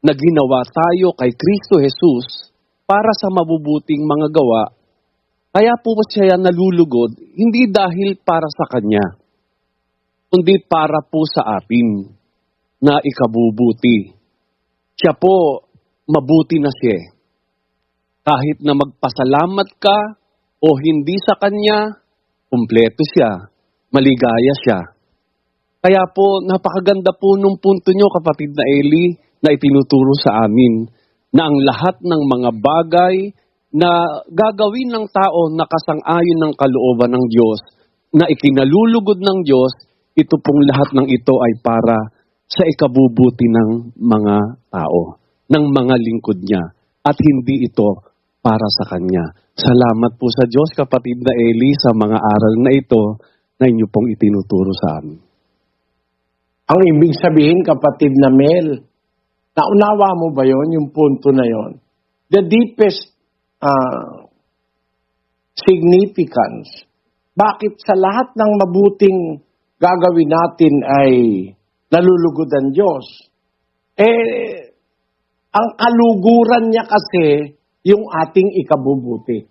na ginawa tayo kay Kristo Jesus para sa mabubuting mga gawa, kaya po siya nalulugod, hindi dahil para sa Kanya, kundi para po sa atin na ikabubuti. Siya po, mabuti na siya. Kahit na magpasalamat ka o hindi sa Kanya, kumpleto siya, maligaya siya. Kaya po, napakaganda po nung punto nyo, kapatid na Eli, na itinuturo sa amin, na ang lahat ng mga bagay na gagawin ng tao na kasang-ayon ng kalooban ng Diyos, na ikinalulugod ng Diyos, ito pong lahat ng ito ay para sa ikabubuti ng mga tao, ng mga lingkod niya, at hindi ito para sa Kanya. Salamat po sa Diyos, kapatid na Eli, sa mga aral na ito na inyo pong itinuturo sa amin. Ang ibig sabihin, kapatid na Mel, naunawa mo ba yon, yung punto na yon? The deepest significance. Bakit sa lahat ng mabuting gagawin natin ay nalulugod ang Diyos? Ang kaluguran niya kasi yung ating ikabubuti.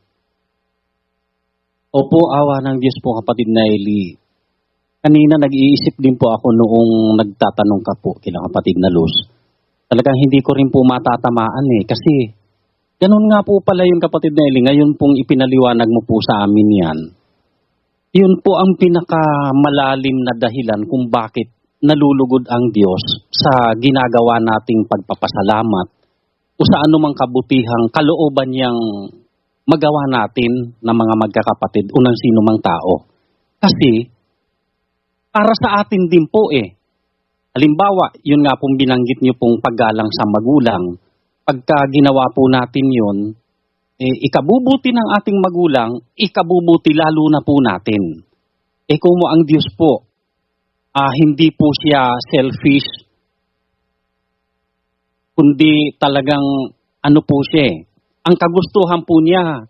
Opo, awa ng Diyos po, kapatid na Eli. Kanina nag-iisip din po ako noong nagtatanong ka po kila kapatid na Luz. Talagang hindi ko rin po matatamaan kasi ganun nga po pala yung kapatid na Eli. Ngayon pong ipinaliwanag mo po sa amin yan. Yun po ang pinakamalalim na dahilan kung bakit nalulugod ang Diyos sa ginagawa nating pagpapasalamat o sa anumang kabutihang kalooban niyang magawa natin ng mga magkakapatid o ng sino mang tao. Kasi, para sa atin din po Halimbawa, yun nga pong binanggit niyo pong paggalang sa magulang. Pagka ginawa po natin yun, ikabubuti ng ating magulang, ikabubuti lalo na po natin. Kung mo ang Diyos po, hindi po siya selfish, kundi talagang ano po siya Ang kagustuhan po niya,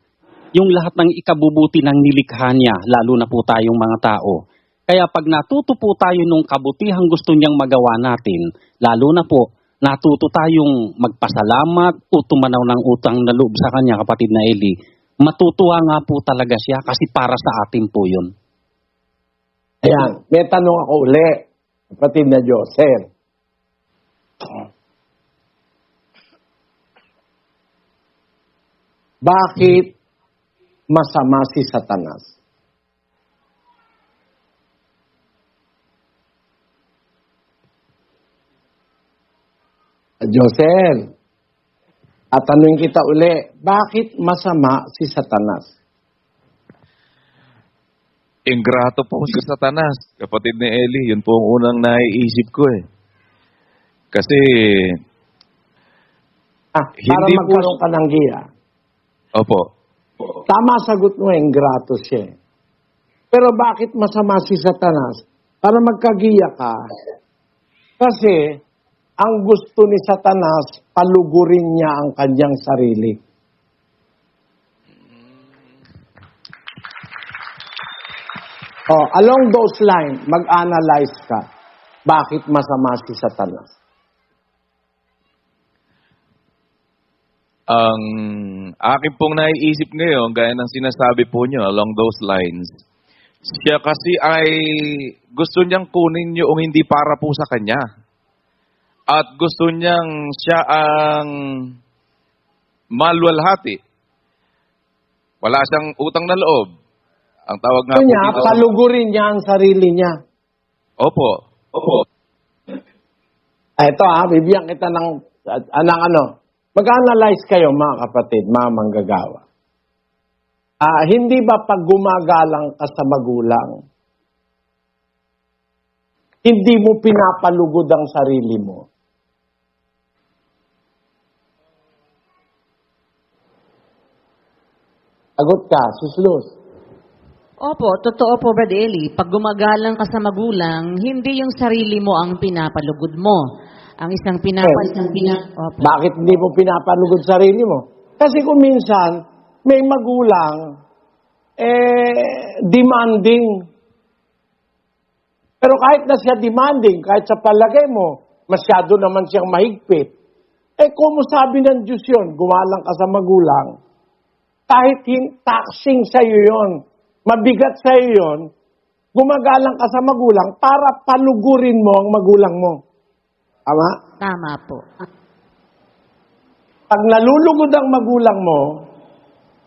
yung lahat ng ikabubuti ng nilikha niya, lalo na po tayong mga tao. Kaya pag natuto po tayo nung kabutihang gusto niyang magawa natin, lalo na po, natuto tayong magpasalamat o tumanaw ng utang na loob sa kanya, kapatid na Eli, matutuwa nga po talaga siya kasi para sa atin po yun. Ayan, may tanong ako uli, kapatid na Joseph. Bakit masama si Satanas? Joseph, at tanungin kita uli, bakit masama si Satanas? Ingrato po si Satanas, kapatid ni Eli. Yun po ang unang naiisip ko Kasi, para hindi magkaroon ka ng giya. Opo. Tama sagot mo, ingrato siya. Pero bakit masama si Satanas? Para magkagiya ka. Kasi, ang gusto ni Satanas, palugurin niya ang kanyang sarili. Along those lines, mag-analyze ka. Bakit masama si Satanas? Ang akin pong naiisip ngayon, gaya ng sinasabi po niyo along those lines, siya kasi ay gusto niyang kunin yung hindi para po sa kanya. At gusto niyang siya ang malwalhati. Wala siyang utang na loob. Ang tawag nga po dito. Palugurin niya ang sarili niya. Opo. Ito bibigyan kita ng mag-analyze kayo mga kapatid, mga manggagawa. Hindi ba pag gumagalang ka sa magulang, hindi mo pinapalugod ang sarili mo? Sagot ka, Sis Luz. Opo, totoo po, Brad Eli. Pag gumagalang ka sa magulang, hindi yung sarili mo ang pinapalugod mo. Ang isang Opo. Bakit hindi mo pinapalugod sarili mo? Kasi kung minsan, may magulang, demanding. Pero kahit na siya demanding, kahit sa palagay mo, masyado naman siyang mahigpit. Kung sabi ng Diyos yun, gumalang ka sa magulang, kahit taxing sa'yo yun, mabigat sa'yo yun, gumagalang ka sa magulang para palugurin mo ang magulang mo. Tama? Tama po. Pag nalulugod ang magulang mo,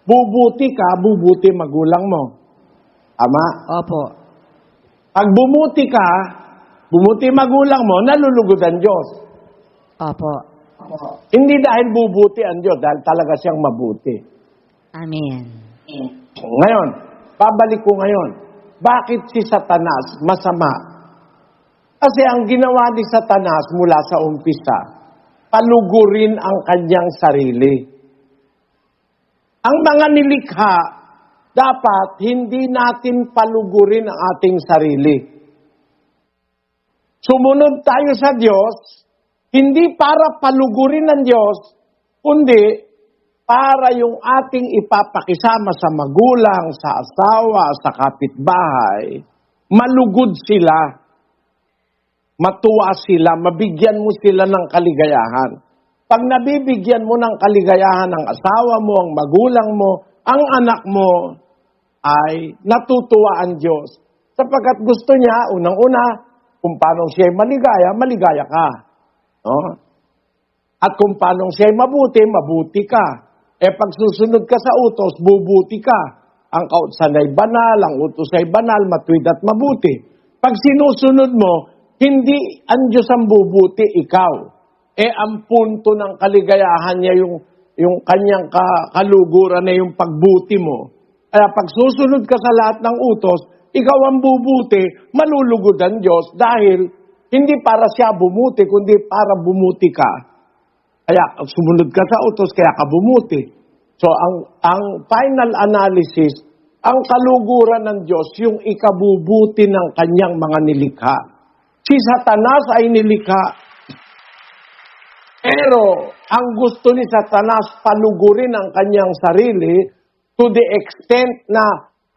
bubuti ka, bubuti magulang mo. Tama? Opo. Pag bumuti ka, bumuti magulang mo, nalulugod ang Diyos. Opo. Hindi dahil bubuti ang Diyos, dahil talaga siyang mabuti. Amen. Ngayon, babalik ko ngayon. Bakit si Satanas masama? Kasi ang ginawa ni Satanas mula sa umpisa, palugurin ang kanyang sarili. Ang mga nilikha, dapat hindi natin palugurin ang ating sarili. Sumunod tayo sa Diyos, hindi para palugurin ng Diyos, kundi para yung ating ipapakisama sa magulang, sa asawa, sa kapitbahay, malugod sila, matuwa sila, mabigyan mo sila ng kaligayahan. Pag nabibigyan mo ng kaligayahan ang asawa mo, ang magulang mo, ang anak mo, ay natutuwa ang Diyos. Sapagkat gusto niya, unang-una, kung paano siya maligaya, maligaya ka. No? At kung paano siya mabuti, mabuti ka. Pag susunod ka sa utos, bubuti ka. Ang kautusan ay banal, ang utos ay banal, matuwid at mabuti. Pag sinusunod mo, hindi ang Diyos ang bubuti, ikaw. Ang punto ng kaligayahan niya, yung kanyang kaluguran na yung pagbuti mo. Kaya pag susunod ka sa lahat ng utos, ikaw ang bubuti, malulugod ang Diyos dahil hindi para siya bumuti, kundi para bumuti ka. Kaya sumunod ka sa utos, kaya ka bumuti. So, ang final analysis, ang kaluguran ng Diyos, yung ikabubuti ng kanyang mga nilikha. Si Satanas ay nilikha. Pero, ang gusto ni Satanas, palugurin ang kanyang sarili to the extent na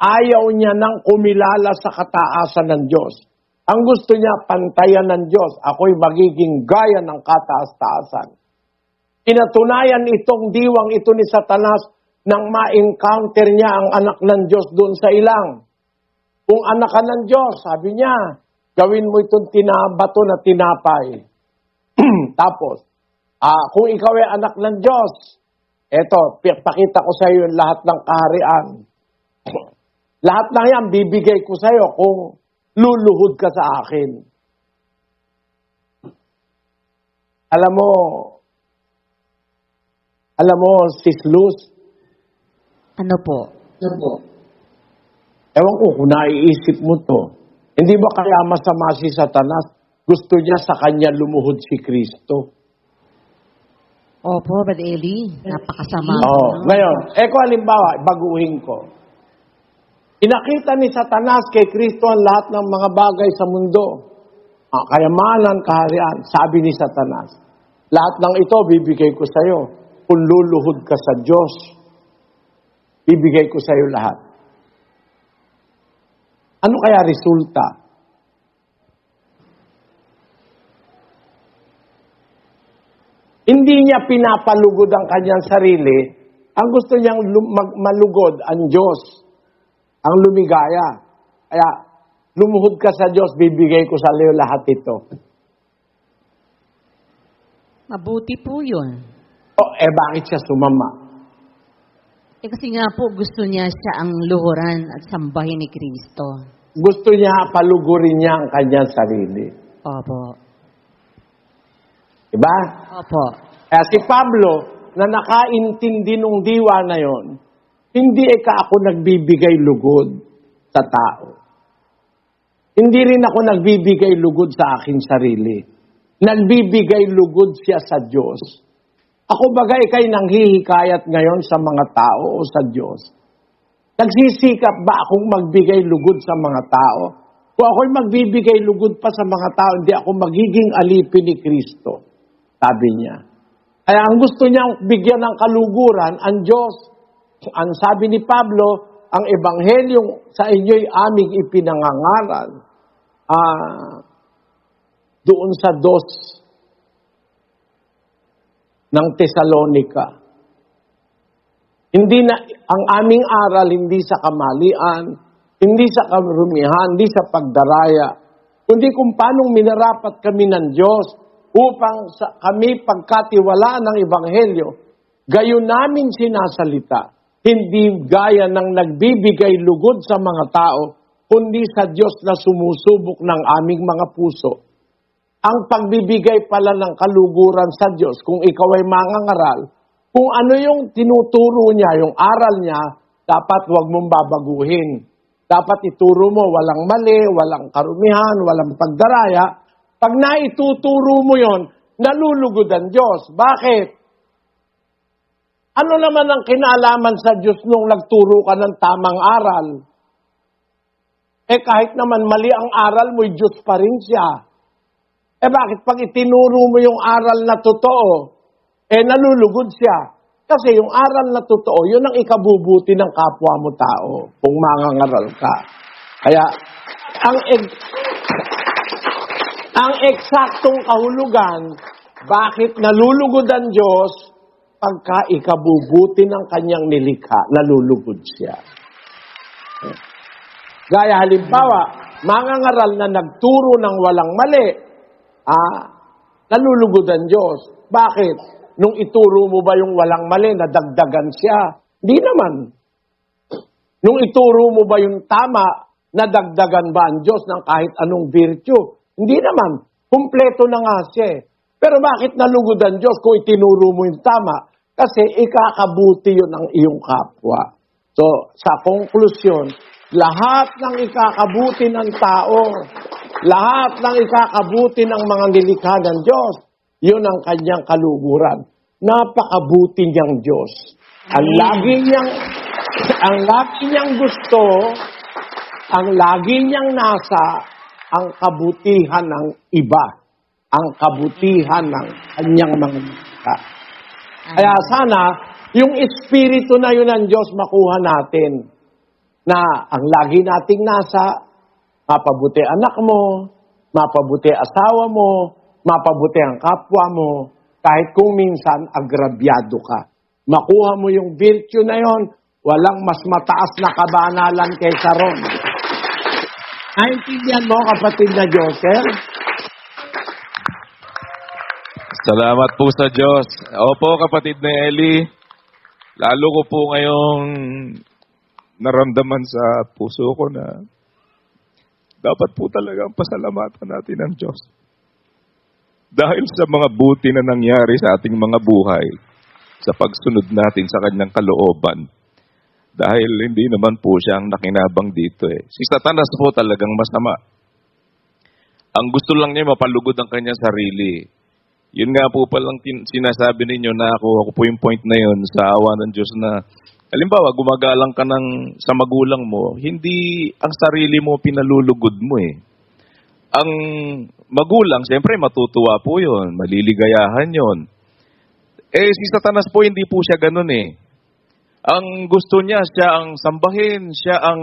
ayaw niya nang kumilala sa kataasan ng Diyos. Ang gusto niya, pantayan ng Diyos. Ako'y magiging gaya ng kataas-taasan. Pinatunayan itong diwang ito ni Satanas nang ma-encounter niya ang anak ng Diyos doon sa ilang. Kung anak ka ng Diyos, sabi niya, gawin mo itong bato na tinapay. Tapos, kung ikaw ay anak ng Diyos, eto, pakita ko sa iyo lahat ng kaharian. Lahat ng yan, bibigay ko sa iyo kung luluhod ka sa akin. Alam mo, Sis Luz? Ano po? Ewan ko kung naiisip mo to. Hindi ba kaya masama si Satanas? Gusto niya sa kanya lumuhod si Kristo. Opo, Brad Eli. Napakasama. Ngayon, kung halimbawa, baguhin ko. Inakita ni Satanas kay Kristo ang lahat ng mga bagay sa mundo. Kayamanan, kaharian, sabi ni Satanas. Lahat ng ito, bibigay ko sa iyo. Kung luluhod ka sa Diyos, bibigay ko sa iyo lahat. Ano kaya resulta? Hindi niya pinapalugod ang kanyang sarili. Ang gusto niyang malugod ang Diyos, ang lumigaya. Kaya, lumuhod ka sa Diyos, bibigay ko sa iyo lahat ito. Mabuti po yun. Bakit siya sumama? Kasi nga po, gusto niya siya ang luhuran at sambahin ni Kristo. Gusto niya palugurin niya ang kanyang sarili. Opo. Diba? Opo. Kaya si Pablo, na nakaintindi nung diwa na yon, hindi ako nagbibigay lugod sa tao. Hindi rin ako nagbibigay lugod sa aking sarili. Nagbibigay lugod siya sa Diyos. Ako bagay kay nanghihikayat ngayon sa mga tao o sa Diyos. Nagsisikap ba akong magbigay lugod sa mga tao? Kung ako'y magbibigay lugod pa sa mga tao, hindi ako magiging alipin ni Kristo. Sabi niya. Kaya ang gusto niyang bigyan ng kaluguran, ang Diyos. Ang sabi ni Pablo, ang Ebanghelyong sa inyo'y aming ipinangangaral. Doon sa dos ng Tesalonica. Hindi na, ang aming aral hindi sa kamalian, hindi sa karumihan, hindi sa pagdaraya, kundi kung paanong minarapat kami ng Diyos upang kami pagkatiwalaan ng Ebanghelyo, gayon namin sinasalita, hindi gaya ng nagbibigay lugod sa mga tao, kundi sa Diyos na sumusubok ng aming mga puso. Ang pagbibigay pala ng kaluguran sa Diyos, kung ikaw ay mangangaral, kung ano yung tinuturo niya, yung aral niya, dapat huwag mong babaguhin. Dapat ituro mo walang mali, walang karumihan, walang pagdaraya. Pag naituturo mo yon, nalulugod ang Diyos. Bakit? Ano naman ang kinalaman sa Diyos nung nagturo ka ng tamang aral? Kahit naman mali ang aral mo, Diyos pa rin siya. Bakit pag itinuro mo yung aral na totoo, nalulugod siya? Kasi yung aral na totoo, yun ang ikabubuti ng kapwa mo tao kung mangangaral ka. Kaya, ang eksaktong kahulugan, bakit nalulugod ang Diyos pagka ikabubuti ng kanyang nilikha, nalulugod siya. Gaya halimbawa, mangangaral na nagturo ng walang mali, nalulugod ang Diyos. Bakit? Nung ituro mo ba yung walang mali, nadagdagan siya? Hindi naman. Nung ituro mo ba yung tama, nadagdagan ba ang Diyos ng kahit anong virtue? Hindi naman. Kumpleto na nga siya. Pero bakit nalugod ang Diyos kung itinuro mo yung tama? Kasi ikakabuti yun ang iyong kapwa. So, sa konklusyon, lahat ng ikakabuti ng tao, lahat ng ikakabuti ng mga nilikha ng Diyos, yun ang kanyang kaluguran. Napakabuti niyang Diyos. Ang lagi niyang gusto, ang lagi niyang nasa, ang kabutihan ng iba. Ang kabutihan ng kanyang mga nilikha. Kaya sana, yung espiritu na yun ng Diyos makuha natin. Na ang lagi nating nasa, mapabuti anak mo, mapabuti asawa mo, mapabuti ang kapwa mo, kahit kung minsan agrabyado ka. Makuha mo yung virtue na yon, walang mas mataas na kabanalan kaysa ron. Naintindihan mo, kapatid na Joseph? Salamat po sa Diyos. Opo, kapatid na Eli. Lalo ko po ngayong naramdaman sa puso ko na dapat po talagang pasalamatan natin ang Diyos. Dahil sa mga buti na nangyari sa ating mga buhay, sa pagsunod natin sa kanyang kalooban. Dahil hindi naman po siya ang nakinabang dito Si Satanas po talagang masama. Ang gusto lang niya mapalugod ang kanyang sarili. Yun nga po palang sinasabi ninyo na ako po yung point na yun sa awa ng Diyos na halimbawa, gumagalang ka sa magulang mo, hindi ang sarili mo pinalulugod mo Ang magulang, siyempre matutuwa po yun, maliligayahan yun. Si Satanas po, hindi po siya ganun Ang gusto niya, siya ang sambahin, siya ang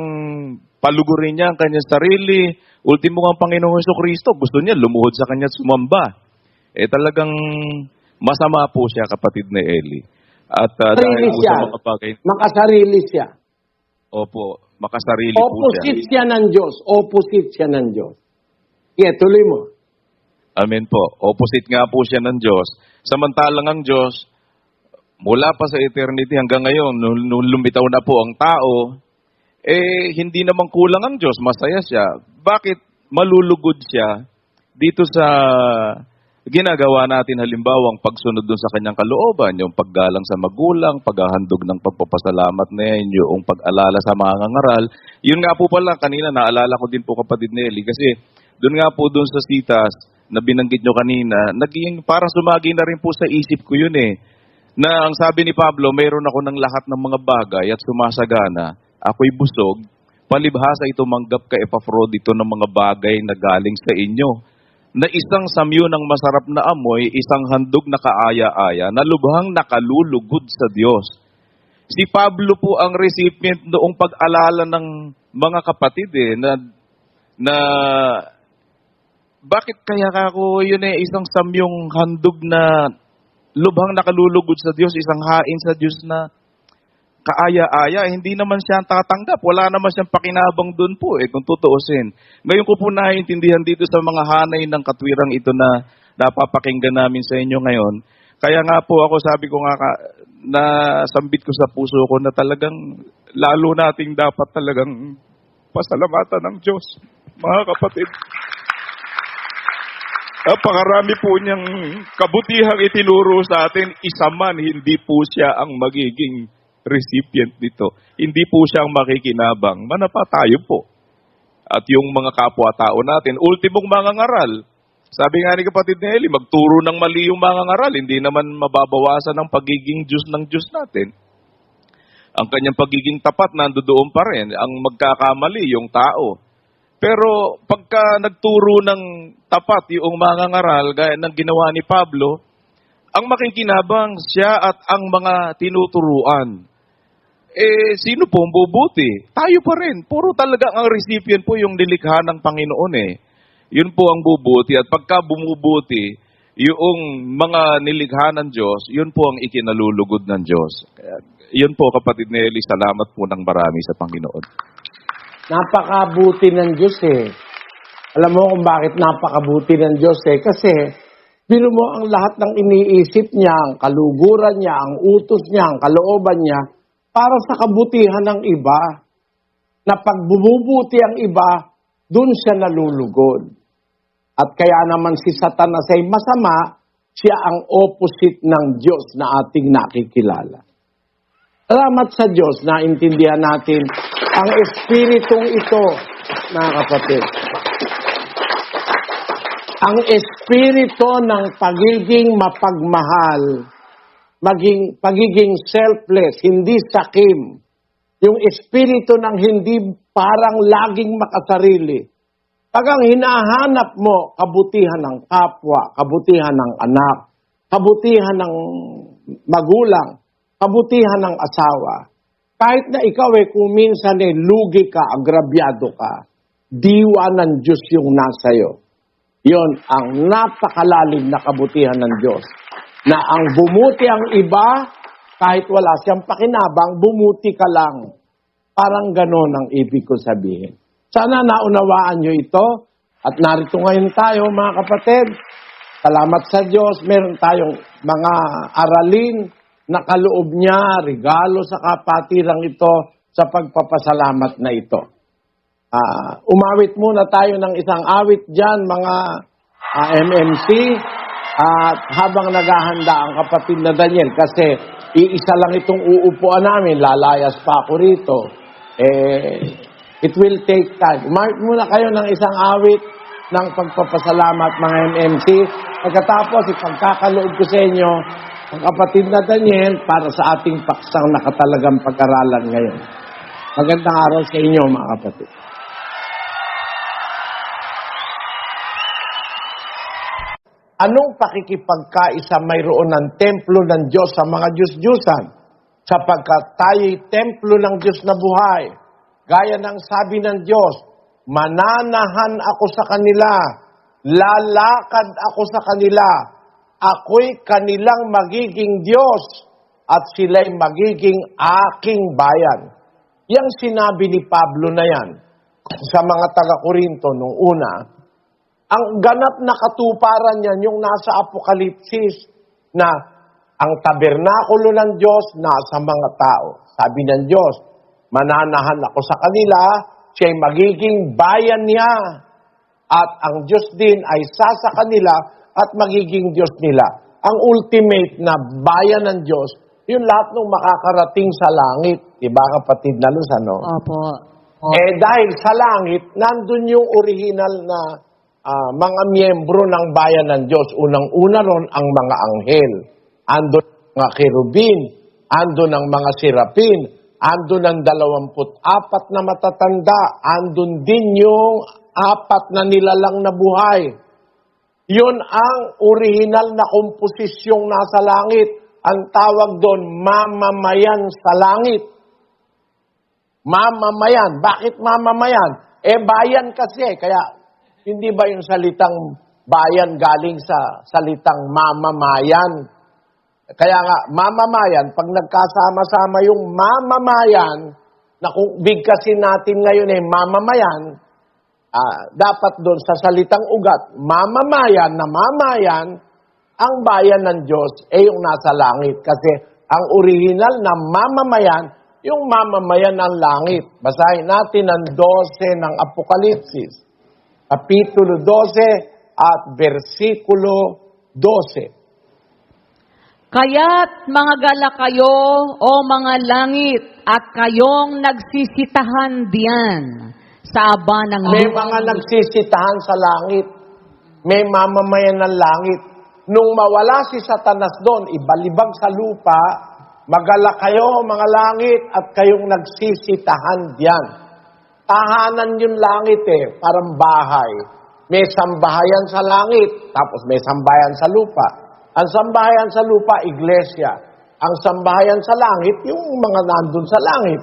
palugurin niya ang kanyang sarili. Ultimo ang Panginoong Jesucristo, gusto niya lumuhod sa kanya at sumamba. Talagang masama po siya, kapatid na Eli. At dahil po sa mga bagay... Makasarili siya. Opo, makasarili po siya. Opposite siya ng Diyos. Opposite siya ng Diyos. Tuloy mo. Amen po. Opposite nga po siya ng Diyos. Samantalang ang Diyos, mula pa sa eternity hanggang ngayon, nung lumitaw na po ang tao, hindi naman kulang ang Diyos. Masaya siya. Bakit malulugod siya dito sa ginagawa natin halimbawa ang pagsunod dun sa kanyang kalooban, yung paggalang sa magulang, paghahandog ng pagpapasalamat na yan, yung pag-alala sa mga ngaral. Yun nga po pala, kanina naalala ko din po kapatid Nelly, kasi dun nga po dun sa sitas na binanggit nyo kanina, naging parang sumagi na rin po sa isip ko yun na ang sabi ni Pablo, mayroon ako ng lahat ng mga bagay at sumasagana, ako'y busog, palibhasa ito manggap ka Epafrodito ng mga bagay na galing sa inyo, na isang samyo ng masarap na amoy, isang handog na kaaya-aya, na lubhang nakalulugod sa Diyos. Si Pablo po ang recipient noong pag-alala ng mga kapatid na bakit kaya ako yun isang samyong handog na lubhang nakalulugod sa Diyos, isang hain sa Diyos na kaaya-aya, hindi naman siya tatanggap. Wala naman siyang pakinabang doon po kung tutuusin. Ngayon ko po naiintindihan dito sa mga hanay ng katwirang ito na napapakinggan namin sa inyo ngayon. Kaya nga po ako, sabi ko nga, nasambit ko sa puso ko na talagang lalo nating dapat talagang pasalamatan ng Diyos. Mga kapatid, napakarami po niyang kabutihang itinuro sa atin, isa man, hindi po siya ang magiging recipient dito. Hindi po siyang makikinabang. Manapa tayo po. At yung mga kapwa-tao natin, ultimong mga ngaral. Sabi nga ni kapatid ni Eli, magturo ng mali yung mga ngaral. Hindi naman mababawasan ang pagiging Diyos ng Diyos natin. Ang kanyang pagiging tapat nandoon pa rin. Ang magkakamali, yung tao. Pero pagka pagka nagturo ng tapat yung mga ngaral, gaya ng ginawa ni Pablo, ang makikinabang siya at ang mga tinuturuan. Sino po ang bubuti? Tayo pa rin. Puro talaga ang recipient po yung nilikha ng Panginoon Yun po ang bubuti. At pagka bumubuti, yung mga nilikha ng Diyos, yun po ang ikinalulugod ng Diyos. Kaya, yun po, kapatid Nelly, salamat po ng marami sa Panginoon. Napakabuti ng Diyos Alam mo kung bakit napakabuti ng Diyos Kasi, biro mo ang lahat ng iniisip niya, ang kaluguran niya, ang utos niya, ang kalooban niya, para sa kabutihan ng iba. Na pag bumubuti ang iba, dun siya nalulugod. At kaya naman si Satanas ay masama, siya ang opposite ng Diyos na ating nakikilala. Salamat sa Diyos na intindihan natin ang espiritong ito, mga kapatid. Ang espiritu ng pagiging mapagmahal, pagiging selfless, hindi sakim. Yung espiritu ng hindi parang laging makasarili. Pag ang hinahanap mo, kabutihan ng kapwa, kabutihan ng anak, kabutihan ng magulang, kabutihan ng asawa. Kahit na ikaw kung minsan lugi ka, agrabyado ka, diwa ng Diyos yung nasa iyo. Yon ang napakalalim na kabutihan ng Diyos. Na ang bumuti ang iba, kahit wala siyang pakinabang, bumuti ka lang. Parang ganon ang ibig ko sabihin. Sana naunawaan nyo ito. At narito ngayon tayo, mga kapatid. Salamat sa Diyos. Meron tayong mga aralin na kaloob niya, regalo sa kapatirang ito sa pagpapasalamat na ito. Umawit muna tayo ng isang awit dyan, mga MMC. At habang naghahanda ang kapatid na Daniel, kasi iisa lang itong uupuan namin, lalayas pa ako rito. It will take time. Umawit muna kayo ng isang awit ng pagpapasalamat, mga MMC. Pagkatapos, ipagkakaloob ko sa inyo ang kapatid na Daniel para sa ating paksang nakatalagang pag-aralan ngayon. Magandang araw sa inyo, mga kapatid. Anong pakikipagkaisa mayroon ng templo ng Diyos sa mga Diyos-Diyusan? Sapagkat tayo'y templo ng Diyos na buhay. Gaya ng sabi ng Diyos, mananahan ako sa kanila, lalakad ako sa kanila, ako'y kanilang magiging Diyos, at sila'y magiging aking bayan. Yang sinabi ni Pablo na yan sa mga taga-Korinto nung una, ang ganap na katuparan niyan yung nasa Apokalipsis na ang tabernakulo ng Diyos nasa mga tao. Sabi ng Diyos, mananahan ako sa kanila, siya'y magiging bayan niya. At ang Diyos din ay sa kanila at magiging Diyos nila. Ang ultimate na bayan ng Diyos, yun lahat nung makakarating sa langit. Diba kapatid na Luz, ano? Opo. Dahil sa langit, nandun yung original na mga miyembro ng bayan ng Diyos. Unang-una ron ang mga anghel. Andun ang mga kerubin. Andun ang mga serapin. Andun ang 24 na matatanda. Andun din yung 4 na nilalang na buhay. Yun ang original na komposisyong nasa langit. Ang tawag doon, mamamayan sa langit. Mamamayan. Bakit mamamayan? Bayan kasi. Kaya hindi ba yung salitang bayan galing sa salitang mamamayan? Kaya nga, mamamayan, pag nagkasama-sama yung mamamayan, na kung bigkasin natin ngayon mamamayan, dapat doon sa salitang ugat, mamamayan na mamayan, ang bayan ng Diyos yung nasa langit. Kasi ang original na mamamayan, yung mamamayan ng langit. Basahin natin ang 12 ng Apokalipsis. Kapitulo 12 at versikulo 12. Kaya't mga gala kayo, o mga langit, at kayong nagsisitahan diyan sa aba ng May mga nagsisitahan sa langit. May mamamayan ng langit. Nung mawala si Satanas doon, ibalibag sa lupa, magala kayo, mga langit, at kayong nagsisitahan diyan. Tahanan yung langit parang bahay. May sambahayan sa langit, tapos may sambahayan sa lupa. Ang sambahayan sa lupa, iglesia. Ang sambahayan sa langit, yung mga nandun sa langit.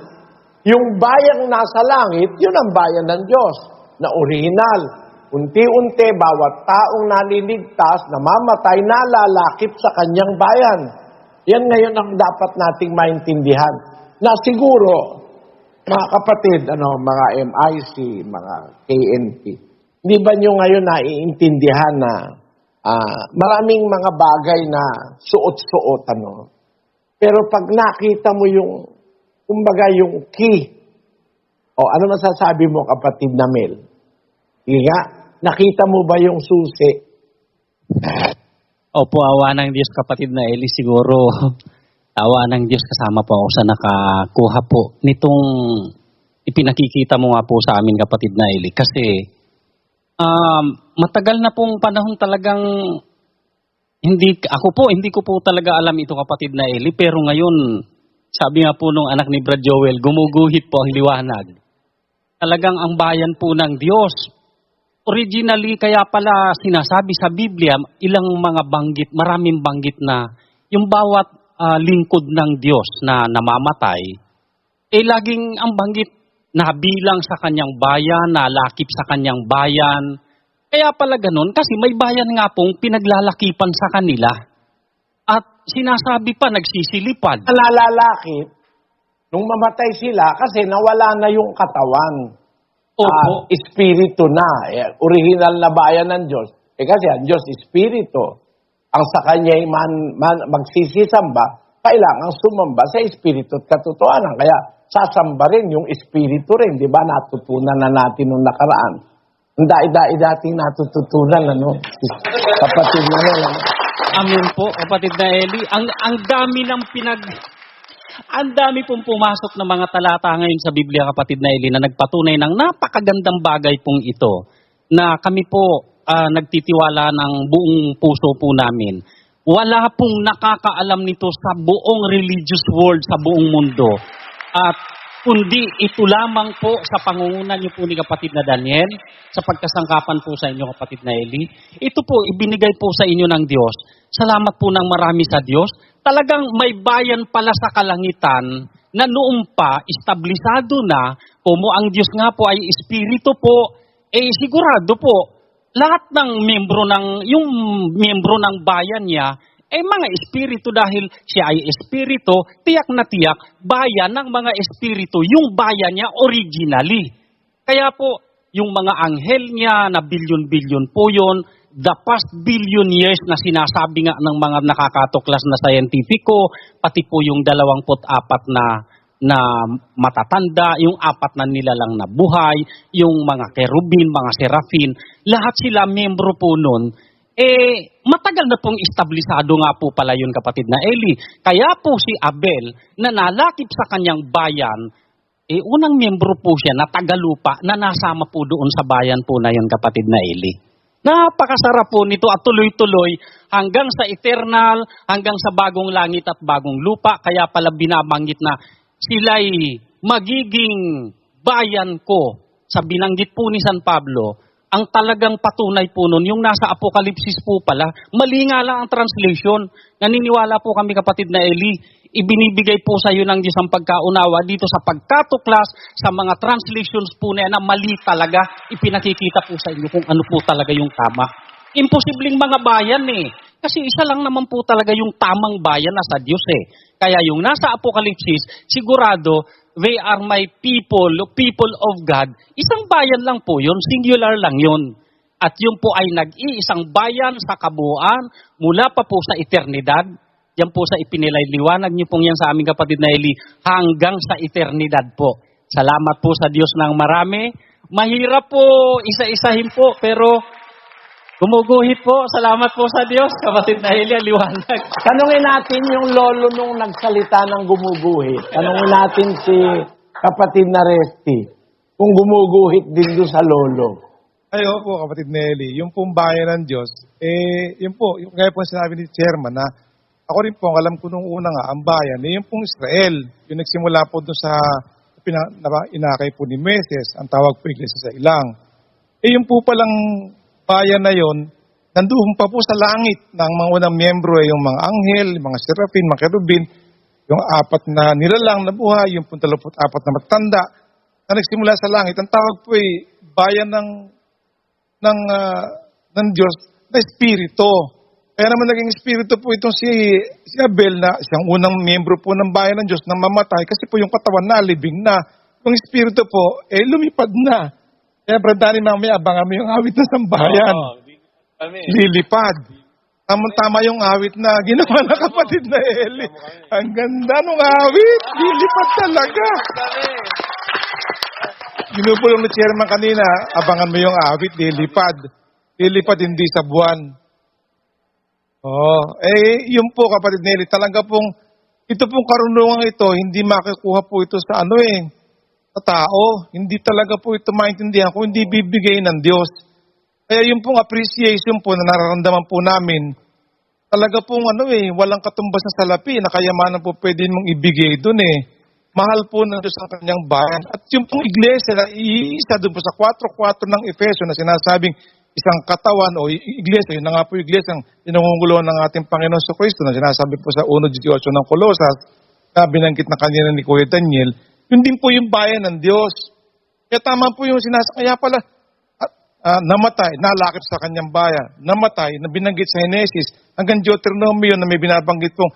Yung bayang nasa langit, yun ang bayan ng Diyos, na orihinal. Unti-unti, bawat taong naliligtas, namamatay, nalalakip sa kanyang bayan. Yan ngayon ang dapat nating maintindihan. Na siguro, mga kapatid, mga MIC, mga KNP, hindi ba nyo ngayon naiintindihan na maraming mga bagay na suot-suot, Pero pag nakita mo yung, kumbaga yung key, ano masasabi mo, kapatid na Mel? Nga, nakita mo ba yung susi? Opo, awa ng Diyos, kapatid na Eli, siguro awa ng Diyos kasama po ako sa nakakuha po nitong ipinakikita mo nga po sa amin, kapatid na Eli. Kasi matagal na pong panahon talagang hindi ko po talaga alam ito, kapatid na Eli, pero ngayon sabi nga po nung anak ni Brad Joel, gumuguhit po ang liwanag. Talagang ang bayan po ng Diyos. Originally, kaya pala sinasabi sa Biblia, maraming banggit na yung bawat lingkod ng Diyos na namamatay, laging ang banggit nabilang sa kanyang bayan, nalakip sa kanyang bayan. Kaya pala ganun, kasi may bayan nga pong pinaglalakipan sa kanila. At sinasabi pa, nagsisilipad. Nalalakip, nung mamatay sila, kasi nawala na yung katawan. Opo. Espiritu na. Original na bayan ng Diyos. Kasi ang Diyos, espiritu. Ang sa kanya magsisisamba, kailangan sumamba sa espiritu at katotohanan. Kaya sasamba rin yung espiritu rin. Di ba? Natutunan na natin nung nakaraan. Ang dating natututunan, kapatid na Amen po, kapatid na Eli. Ang dami pong pumasok na mga talata ngayon sa Biblia, kapatid na Eli, na nagpatunay ng napakagandang bagay pong ito, na kami po nagtitiwala ng buong puso po namin. Wala pong nakakaalam nito sa buong religious world, sa buong mundo. At kundi ito lamang po sa pangunguna niyo po ni kapatid na Daniel, sa pagkasangkapan po sa inyo, kapatid na Eli. Ito po, ibinigay po sa inyo ng Diyos. Salamat po ng marami sa Diyos. Talagang may bayan pala sa kalangitan na noong pa, establisado na, kung ang Diyos nga po ay espiritu po, sigurado po, lahat ng miyembro ng bayan niya, mga espiritu, dahil siya ay espiritu, tiyak na tiyak, bayan ng mga espiritu, yung bayan niya originally. Kaya po, yung mga anghel niya na bilyon-bilyon po yun, the past billion years na sinasabi nga ng mga nakakatuklas na scientifico, pati po yung 24 na matatanda, yung 4 na nilalang na buhay, yung mga kerubin, mga serafin, lahat sila membro po nun. Matagal na pong establisado nga po pala yun, kapatid na Eli. Kaya po si Abel, na nalakip sa kanyang bayan, unang membro po siya na tagalupa na nasama po doon sa bayan po na yun, kapatid na Eli. Napakasarap po nito at tuloy-tuloy hanggang sa eternal, hanggang sa bagong langit at bagong lupa. Kaya pala binabanggit na sila'y magiging bayan ko. Sa binanggit po ni San Pablo, ang talagang patunay po nun, yung nasa Apokalipsis po pala, mali nga lang ang translation. Naniniwala po kami, kapatid na Eli, ibinibigay po sa iyo ng Diyos ang pagkaunawa dito sa pagkatuklas sa mga translations po na mali talaga, ipinakikita po sa inyo kung ano po talaga yung tama. Imposibleng mga bayan kasi isa lang naman po talaga yung tamang bayan na sa Diyos Kaya yung nasa Apokalipsis, sigurado, they are my people of God. Isang bayan lang po yun, singular lang yun. At yun po ay nag-iisang bayan sa kabuuan mula pa po sa eternidad. Yan po sa ipinilay-liwanag niyo pong yan sa aming kapatid na Eli hanggang sa eternidad po. Salamat po sa Diyos ng marami. Mahirap po isa-isahin po pero gumuguhit po. Salamat po sa Diyos, kapatid na Eli, liwanag. Tanungin natin yung lolo nung nagsalita ng gumuguhit. Tanungin natin si kapatid na Resti kung gumuguhit din doon sa lolo. Ay, opo, kapatid na Eli. Yung pong bayan ng Diyos, yun po, yung gaya po sinabi ni Chairman na ako rin po, alam ko nung una nga, ang bayan, yung pong Israel, yung nagsimula po doon sa inakay po ni Meses, ang tawag po iglesia sa ilang. Yung po palang bayan na yon, nandoon pa po sa langit ng mga unang miyembro, yung mga anghel, yung mga serafin, mga kerubin, yung 4 na nilalang na buhay, yung 24 na matanda, na nagsimula sa langit. Ang tawag po ay bayan ng Diyos na Espiritu. Kaya naman naging Espiritu po itong si Abel na siyang unang miyembro po ng bayan ng Diyos na mamatay kasi po yung katawan na, libing na. Yung Espiritu po, lumipad na. Kaya Brad Danny, mamaya abangan mo yung awit na sambayan. Lilipad. Tama yung awit na ginawa ng kapatid na Eli. Ang ganda nung awit. Lilipad talaga. Ginupulong ni chairman kanina, abangan mo yung awit, lilipad. Lilipad hindi sa buwan. Yun po kapatid Nelly, talaga pong, ito pong karunungan ito, hindi makikuha po ito sa sa tao. Hindi talaga po ito maintindihan kung hindi bibigay ng Diyos. Kaya yung pong appreciation po na nararamdaman po namin, talaga pong walang katumbas na salapi na kayamanan po pwede mong ibigay doon Mahal po ng Diyos ang kanyang bayan. At yung pong iglesia na iisa doon po sa 4:4 ng Efeso na sinasabing isang katawan o iglesia, yun na nga po yung iglesia ang pinangunguluhan ng ating Panginoon sa Kristo na sinasabi po sa 1:18 ng Kolosas na binanggit na kanina ni Kuya Daniel, yun din po yung bayan ng Diyos. Kaya tama po yung kaya pala namatay, nalakip sa kanyang bayan, namatay, na binanggit sa Henesis, hanggang Deuteronomy yun na may binabanggit pong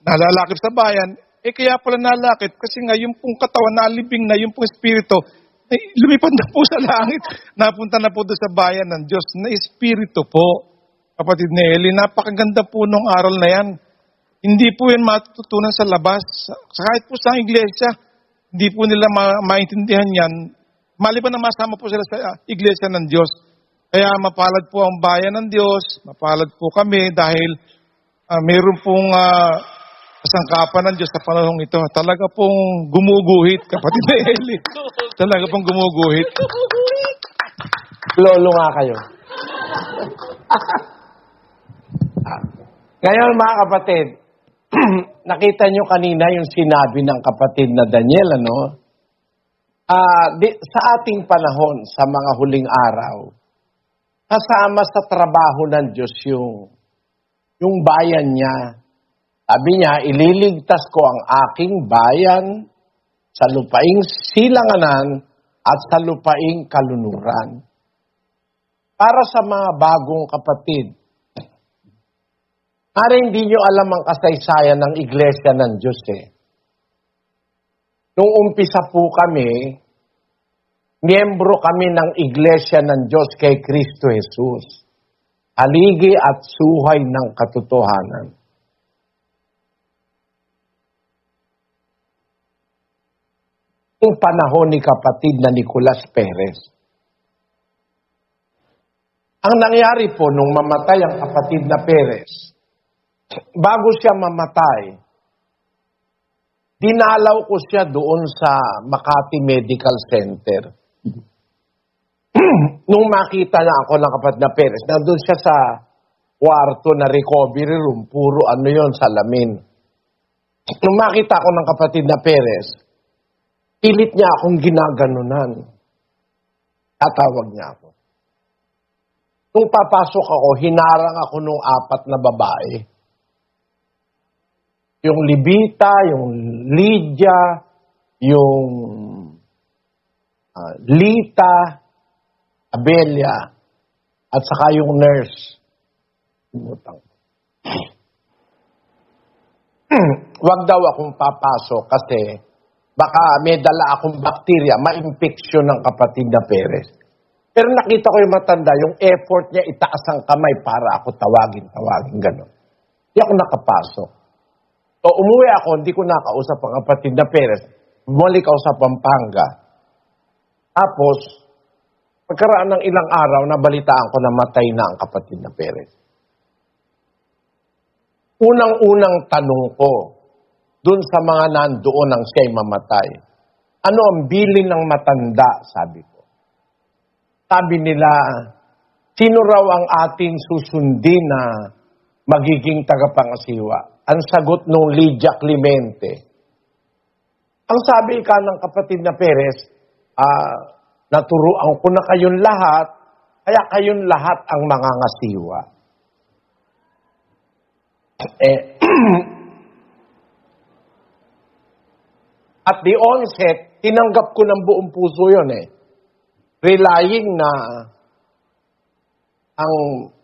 nalalakip sa bayan, kaya pala nalakip kasi nga yung pong katawan nalibing na, yung pong espiritu, lumipad na po sa langit, napunta na po doon sa bayan ng Diyos na espiritu po. Kapatid Nelly, napakaganda po nung aral na yan. Hindi po yan matutunan sa labas. Kahit po sa iglesia, hindi po nila maintindihan yan. Maliban na masama po sila sa iglesia ng Diyos. Kaya mapalad po ang bayan ng Diyos, mapalad po kami dahil mayroon pong kasangkapan ng Diyos sa panahong ito. Talaga pong gumuguhit, kapatid na Eli. Talaga pong gumuguhit. Lolo nga kayo. Ngayon mga kapatid, nakita nyo kanina yung sinabi ng kapatid na Daniel, sa ating panahon, sa mga huling araw, kasama sa trabaho ng Diyos yung bayan niya. Sabi niya, ililigtas ko ang aking bayan sa lupaing silanganan at sa lupaing kalunuran. Para sa mga bagong kapatid, para hindi nyo alam ang kasaysayan ng Iglesia ng Diyos Nung umpisa po kami, miyembro kami ng Iglesia ng Diyos kay Kristo Jesus. Haligi at suhay ng katotohanan. Yung panahon ni kapatid na Nicolas Perez. Ang nangyari po nung mamatay ang kapatid na Perez, bago siya mamatay, dinalaw ko siya doon sa Makati Medical Center. Nung makita na ako ng kapatid na Perez, nandun siya sa kwarto na recovery room, puro yon, salamin. Nung makita ko ng kapatid na Perez, pilit niya akong ginaganunan. Tatawag niya ako. Nung papasok ako, hinarang ako nung 4 na babae. Yung Libita, yung Lydia, yung Lita, Abelia, at saka yung nurse. Wag daw akong papasok kasi baka may dala akong bakterya, ma-infeksyon ng kapatid na Perez. Pero nakita ko yung matanda, yung effort niya itaas ang kamay para ako tawagin, gano'n. Hindi ako nakapasok. So, umuwi ako, hindi ko nakausap ang kapatid na Perez. Bumalik ako sa Pampanga. Tapos, pagkaraan ng ilang araw, nabalitaan ko na matay na ang kapatid na Perez. Unang-unang tanong ko, dun sa mga nandoon ang siya'y mamatay, ano ang bilin ng matanda, sabi ko. Sabi nila, sino raw ang ating susundin na magiging tagapangasiwa? Ang sagot nung Lydia Clemente, Ang sabi ka ng kapatid na Perez, naturuan ko na kayong lahat, kaya kayong lahat ang mangangasiwa. At the onset, tinanggap ko ng buong puso yun Relying na ang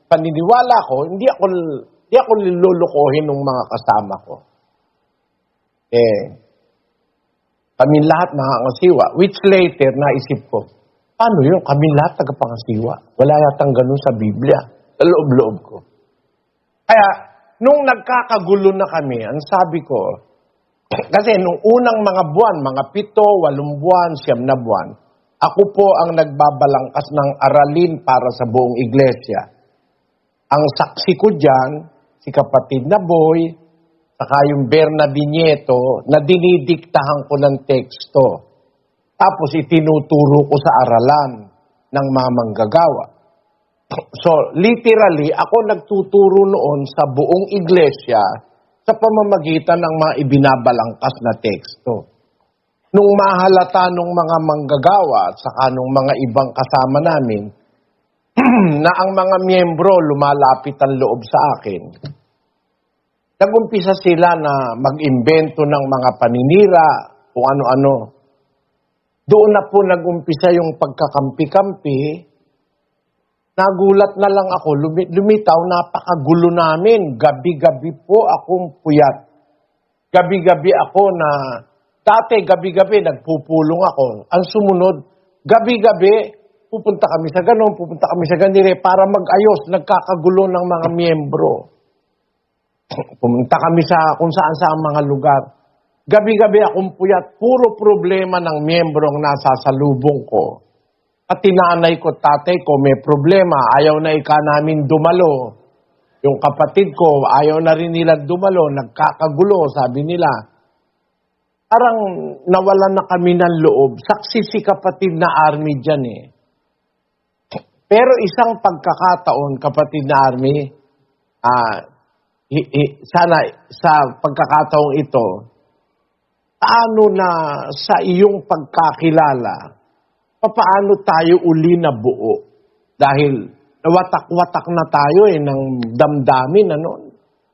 paniniwala ko, hindi ako lulukohin ng mga kasama ko. Kami lahat nakangasiwa. Which later, naisip ko, paano yun? Kami lahat tagapangasiwa. Wala yatang ganun sa Biblia. Sa loob-loob ko. Kaya, nung nagkakagulo na kami, ang sabi ko, kasi nung unang mga buwan, mga 7, 8 buwan, 9 na buwan, ako po ang nagbabalangkas ng aralin para sa buong iglesia. Ang saksi ko dyan, si kapatid na Boy, saka yung Bernardinito, na dinidiktahan ko ng teksto. Tapos itinuturo ko sa aralan ng mga manggagawa. So, literally, ako nagtuturo noon sa buong iglesia sa pamamagitan ng mga ibinabalangkas na teksto. Nung mahalata nung mga manggagawa at saka nung mga ibang kasama namin, na ang mga miyembro lumalapit ang loob sa akin, nag-umpisa sila na mag-imbento ng mga paninira, kung ano-ano. Doon na po nag-umpisa yung pagkakampi-kampi. Nagulat na lang ako, lumitaw, napakagulo namin. Gabi-gabi po akong puyat. Gabi-gabi ako na, dati gabi-gabi nagpupulong ako. Ang sumunod, gabi-gabi, pupunta kami sa ganon, pupunta kami sa ganire, para mag-ayos, nagkakagulo ng mga miyembro. Pumunta kami sa kung saan-saan mga lugar. Gabi-gabi akong puyat, puro problema ng miyembro ang nasasalubong ko. At tinanay ko, tatay ko, may problema, ayaw na namin dumalo. Yung kapatid ko, ayaw na rin nila dumalo, nagkakagulo, sabi nila. Parang nawalan na kami ng loob. Saksi si kapatid na Army dyan Pero isang pagkakataon, kapatid na Army, sana sa pagkakataong ito, paano na sa iyong pagkakilala, paano tayo uli na buo? Dahil nawatak-watak na tayo ng damdamin,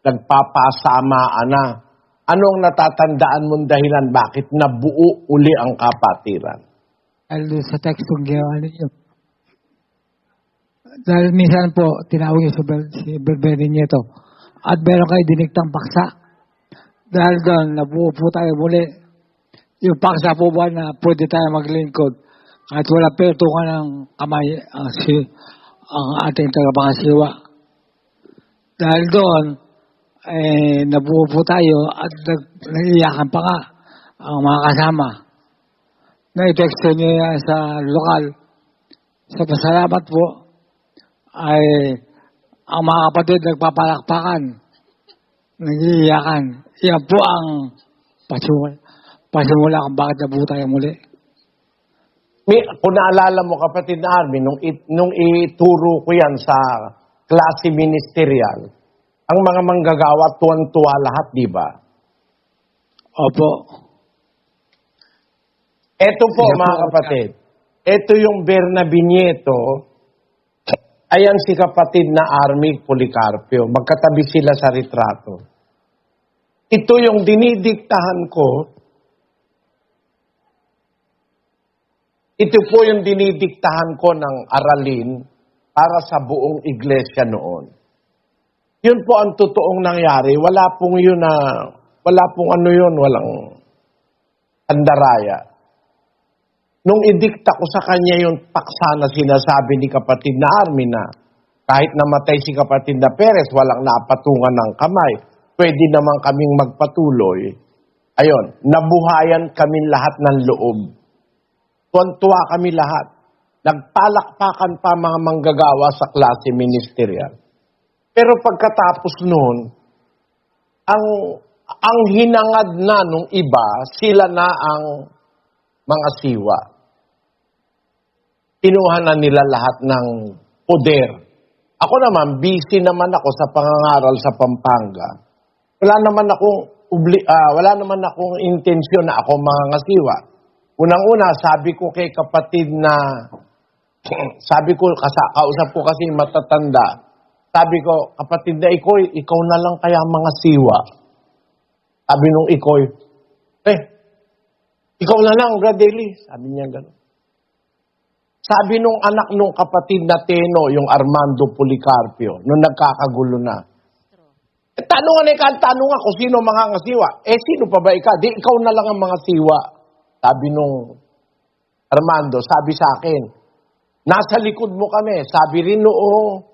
nagpapasamaan na. Anong natatandaan mong dahilan bakit nabuo uli ang kapatiran? Sa text kong ginawa ninyo. Dahil minsan po, tinawag niyo si Bernardinito at meron kayo diniktang paksa. Dahil doon, nabuo po tayo muli. Yung paksa po ba na pwede tayo maglingkod at wala pertungan ng kamay ang ating tagapangasiwa. Dahil doon, nabuo po tayo at nag-iyakan pa nga ang mga kasama. Na-text niyo yan sa lokal. Sa pasalamat po, ay ang mga kapatid nagpapalakpakan, nag-iiyakan. Yan po ang pasimula kung bakit nabuo tayo muli. Kung naalala mo, kapatid na Army, nung ituro ko yan sa klase ministerial, ang mga manggagawa tuwan-tuwa lahat, di ba? Opo. Ito po, mga kapatid. Ito yung Bernardinito. Ayan si kapatid na Army Policarpio. Magkatabi sila sa retrato. Ito yung dinidiktahan ko. Ito po yung dinidiktahan ko ng aralin para sa buong iglesia noon. Yun po ang totoong nangyari. Wala pong walang andaraya. Nung idikta ko sa kanya yung paksa na sinasabi ni kapatid na Army na kahit namatay si kapatid na Perez, walang napatungan ng kamay, pwede naman kaming magpatuloy. Ayon, nabuhayan kami lahat ng loob. Tuwan-tuwa kami lahat. Nagpalakpakan pa mga manggagawa sa klase ministerial. Pero pagkatapos noon, ang hinangad na nung iba, sila na ang mga siwa. Kinuha na nila lahat ng poder. Ako naman, busy naman ako sa pangangaral sa Pampanga. Wala naman akong wala naman akong intensyon na ako mangangasiwa. Unang-una, sabi ko kay kapatid na, kausap ko kasi matatanda, sabi ko, kapatid na Ikoy, ikaw na lang kaya mangasiwa. Sabi nung Ikoy, ikaw na lang, Brad Eli. Sabi niya gano'n. Sabi nung anak nung kapatid na Teno, yung Armando Policarpio, nung nagkakagulo na, tanungan ako sino mga ngasiwa. Sino pa ba ikaw? Di ikaw na lang ang mga siwa. Sabi nung Armando, sabi sa akin, nasa likod mo kami. Sabi rin noong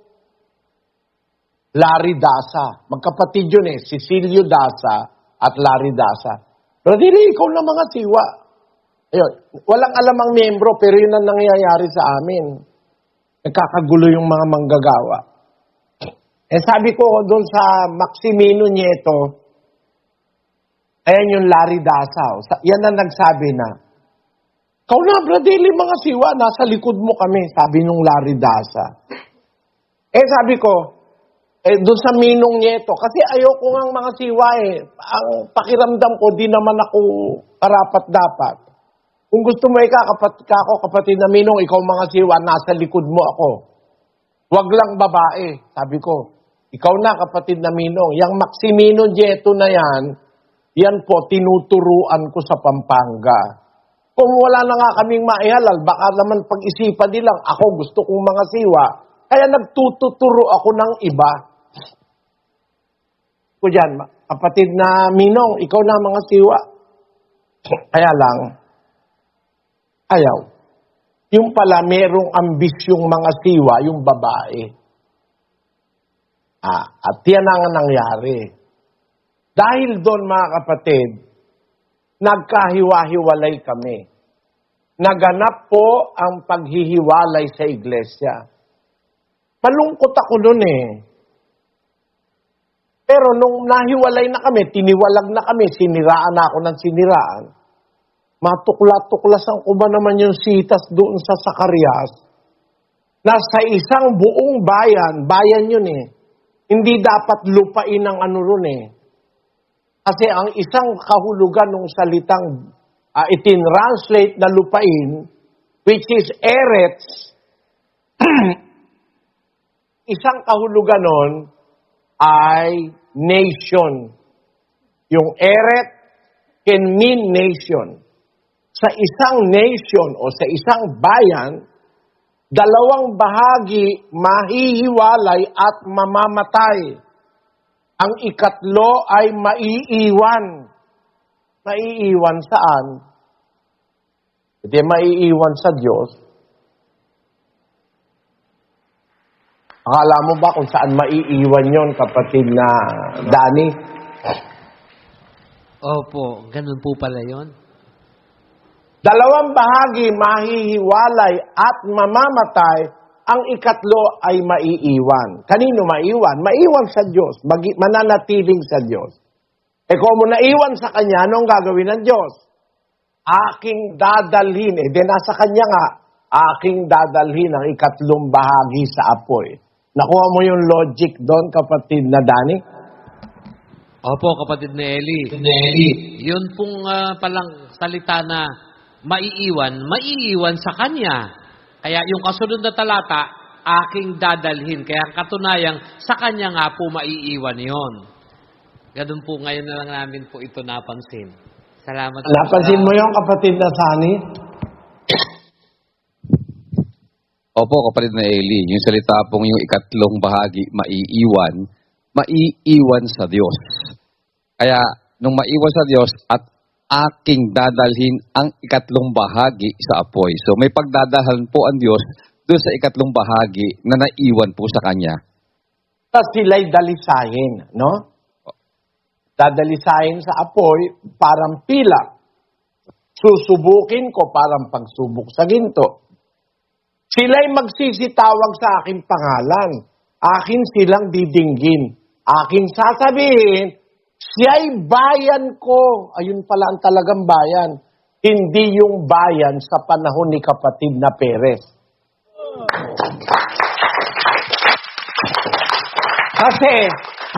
Larry Dasa. Magkapatid yun Cecilio Dasa at Larry Dasa. Pero di ikaw na mga siwa. Ayun, walang alamang miyembro, pero yun ang nangyayari sa amin. Nagkakagulo yung mga manggagawa. Sabi ko doon sa Maximino Nieto, ayan yung Larry Dasa. Yan ang nagsabi na, ikaw na, Bradley, mga siwa, nasa likod mo kami, sabi nung Larry Dasa. Sabi ko, doon sa Minong Nieto, kasi ayoko nga mga siwa Ang pakiramdam ko, di naman ako karapat-dapat. Kung gusto mo kapatid na Minong, ikaw mga siwa, nasa likod mo ako. Huwag lang babae. Sabi ko, ikaw na kapatid na Minong. Yang Maximino Nieto na yan po, tinuturuan ko sa Pampanga. Kung wala na nga kaming maihalal, baka naman pag-isipan nilang, ako gusto kong mga siwa, kaya nagtuturo ako ng iba. Ko dyan, kapatid na Minong, ikaw na mga siwa. Kaya lang, ayaw. Yung pala, merong ambisyong mga siwa, yung babae. At yan ang nangyari. Dahil doon, mga kapatid, nagkahiwa-hiwalay kami. Naganap po ang paghihiwalay sa iglesia. Malungkot ako noon Pero nung nahiwalay na kami, tiniwalag na kami, siniraan na ako ng siniraan. Matukla-tuklasan ko ba naman yung sitas doon sa Zacarias, na sa isang buong bayan yun hindi dapat lupain ang ano ron Kasi ang isang kahulugan ng salitang itinranslate na lupain, which is eretz, isang kahulugan nun ay nation. Yung eret can mean nation. Sa isang nation o sa isang bayan, dalawang bahagi mahihiwalay at mamamatay. Ang ikatlo ay maiiwan. Maiiwan saan? Hindi maiiwan sa Diyos. Akala mo ba kung saan maiiwan yon, kapatid na Danny? Opo, ganun po pala yon. Dalawang bahagi mahihiwalay at mamamatay, ang ikatlo ay maiiwan. Kanino maiiwan? Maiiwan sa Diyos, mananatiling sa Diyos. Kung mo naiwan sa Kanya, anong gagawin ng Diyos? Aking dadalhin. Nasa Kanya nga, aking dadalhin ang ikatlong bahagi sa apoy. Nakuha mo yung logic doon, kapatid na Danny? Opo, kapatid na Eli. Yun pong palang salita na maiiwan sa Kanya. Kaya yung kasunod na talata, aking dadalhin. Kaya katunayang, sa Kanya nga po maiiwan yon. Ganun po ngayon na lang namin po ito napansin. Salamat. Napansin mo yung kapatid na Sani? Opo, kapatid na Eli, yung salita pong yung ikatlong bahagi, maiiwan sa Diyos. Kaya, nung maiwan sa Diyos at aking dadalhin ang ikatlong bahagi sa apoy. So, may pagdadalhan po ang Diyos doon sa ikatlong bahagi na naiwan po sa Kanya. Sila'y dalisahin, no? Dadalisahin sa apoy, parang pila. Susubukin ko parang pagsubok sa ginto. Sila'y magsisitawag sa aking pangalan. Akin silang didinggin. Aking sasabihin, siya'y bayan ko. Ayun pala ang talagang bayan. Hindi yung bayan sa panahon ni kapatid na Perez. Kasi,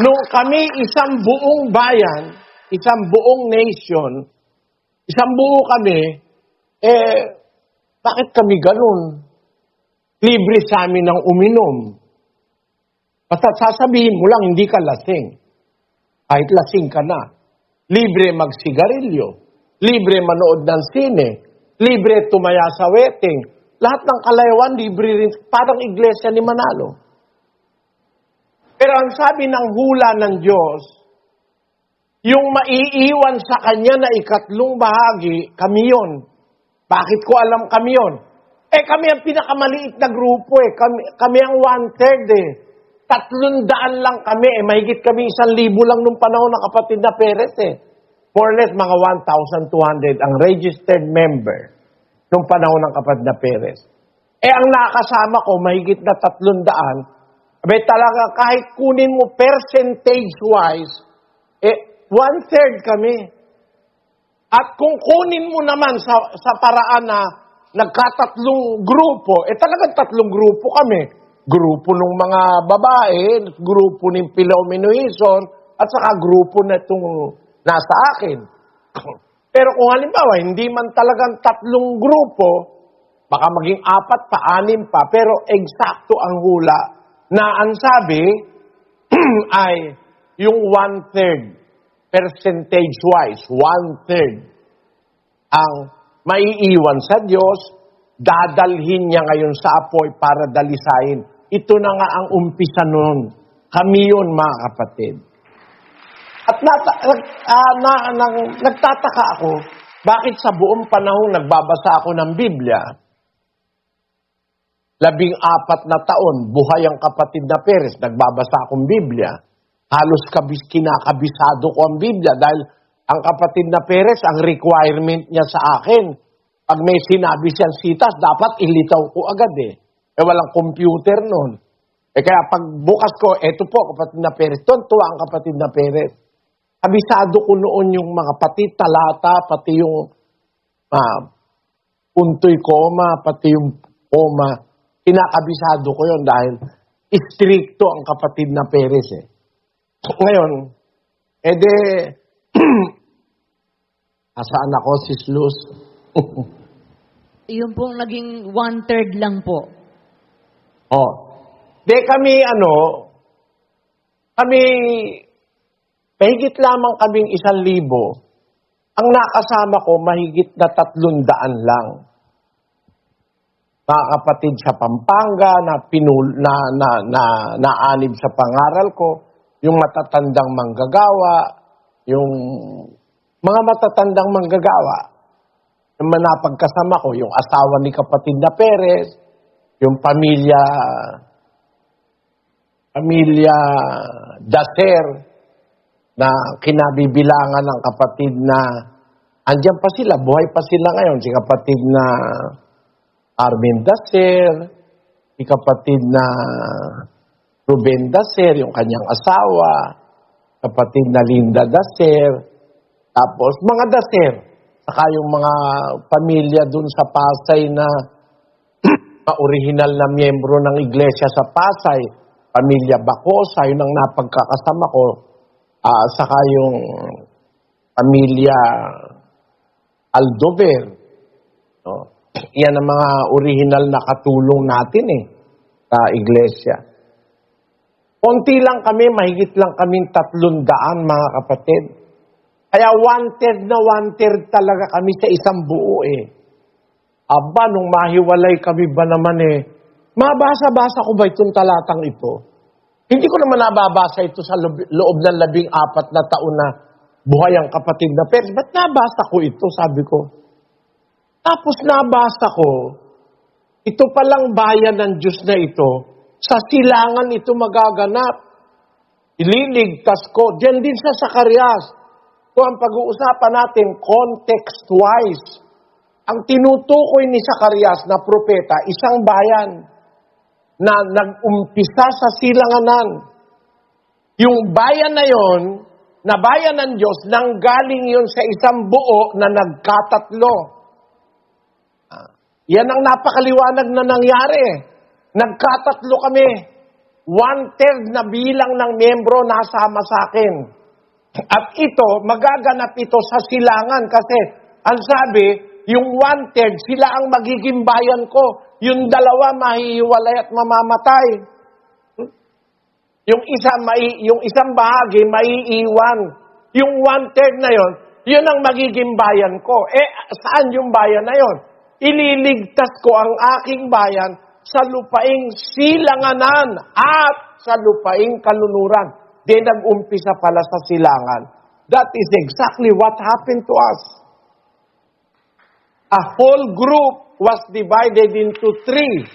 nung kami isang buong bayan, isang buong nation, isang buo kami, bakit kami ganun? Libre sa amin ng uminom. Basta sasabihin mo lang, hindi ka lasing. Kahit lasing ka na. Libre magsigarilyo. Libre manood ng sine. Libre tumaya sa wedding. Lahat ng kalayawan, libre rin. Parang iglesia ni Manalo. Pero ang sabi ng hula ng Diyos, yung maiiwan sa Kanya na ikatlong bahagi, kami yun. Bakit ko alam kami yun? Kami ang pinakamaliit na grupo Kami ang 1/3 300 lang kami mahigit kami 1,000 lang nung panahon ng kapatid na Perez More or less, mga 1,200 ang registered member nung panahon ng kapatid na Perez. Ang nakasama ko, mahigit na 300, talaga kahit kunin mo percentage-wise, 1/3 kami. At kung kunin mo naman sa paraan na nagkatatlong grupo, talagang 3 grupo kami. Grupo ng mga babae, grupo ng Pilomenoison, at saka grupo na itong nasa akin. Pero kung halimbawa, hindi man talagang 3 grupo, baka maging 4 pa, 6 pa, pero eksakto ang hula na ang sabi ay yung 1/3, percentage-wise, 1/3 ang maiiwan sa Diyos, dadalhin niya ngayon sa apoy para dalisayin. Ito na nga ang umpisa nun. Kami yun, mga kapatid. At nagtataka ako, bakit sa buong panahon nagbabasa ako ng Biblia, 14 na taon, buhay ang kapatid na Perez, nagbabasa akong Biblia, halos kinakabisado ko ang Biblia dahil ang kapatid na Perez, ang requirement niya sa akin, pag may sinabi siyang sitas, dapat ilitaw ko agad walang computer noon. Kaya pag bukas ko, eto po, kapatid na Perez. Tuwa ang kapatid na Perez. Kabisado ko noon yung mga pati talata, pati yung puntoy koma, pati yung koma. Kinakabisado ko yon dahil istrikto ang kapatid na Perez Ngayon, asaan ako, Sis Luz? Yung pong naging 1/3 lang po. Kami mahigit lamang kaming 1,000. Ang nakasama ko, mahigit na 300 lang. Mga kapatid sa Pampanga, naanib sa pangaral ko, yung matatandang manggagawa, yung mga matatandang manggagawa, yung manapagkasama ko, yung asawa ni kapatid na Perez, yung pamilya Dacer na kinabibilangan ng kapatid na andyan pa sila, buhay pa sila ngayon, si kapatid na Armin Dacer, si kapatid na Ruben Dacer, yung kanyang asawa, kapatid na Linda Dacer, tapos mga Dacer, saka yung mga pamilya dun sa Pasay na original na miyembro ng iglesia sa Pasay, pamilya Bacosa, yun ang napagkakasama ko, saka yung pamilya Aldover. Yan ang mga original na katulong natin sa iglesia. Konti lang kami, mahigit lang kaming 300, mga kapatid. Kaya 1/3 na 1/3 talaga kami sa isang buo Aba, nung mahiwalay kami ba naman mabasa-basa ko ba itong talatang ito? Hindi ko naman nababasa ito sa loob ng 14 na taon na buhay ang kapatid na Perez. Ba't nabasa ko ito, sabi ko? Tapos nabasa ko, ito palang bayan ng Diyos na ito, sa silangan ito magaganap. Ililigtas ko. Diyan din sa Zacarias. Kung ang pag-uusapan natin, context-wise, ang tinutukoy ni Zacarias na propeta, isang bayan na nag-umpisa sa silanganan. Yung bayan na yon, na bayan ng Diyos, nanggaling yon sa isang buo na nagkatatlo. Yan ang napakaliwanag na nangyari. Nagkatatlo kami. 1/3 na bilang ng miyembro nasama sa akin. At ito, magaganap ito sa silangan kasi ang sabi, yung 1/3, sila ang magiging bayan ko. Yung 2, mahihiwalay at mamamatay. Yung isang bahagi, maiiwan. Yung 1/3 na yon, yun ang magiging bayan ko. Saan yung bayan na yon? Ililigtas ko ang aking bayan sa lupaing silanganan at sa lupaing kalunuran. Di nag-umpisa pala sa silangan. That is exactly what happened to us. A whole group was divided into 3.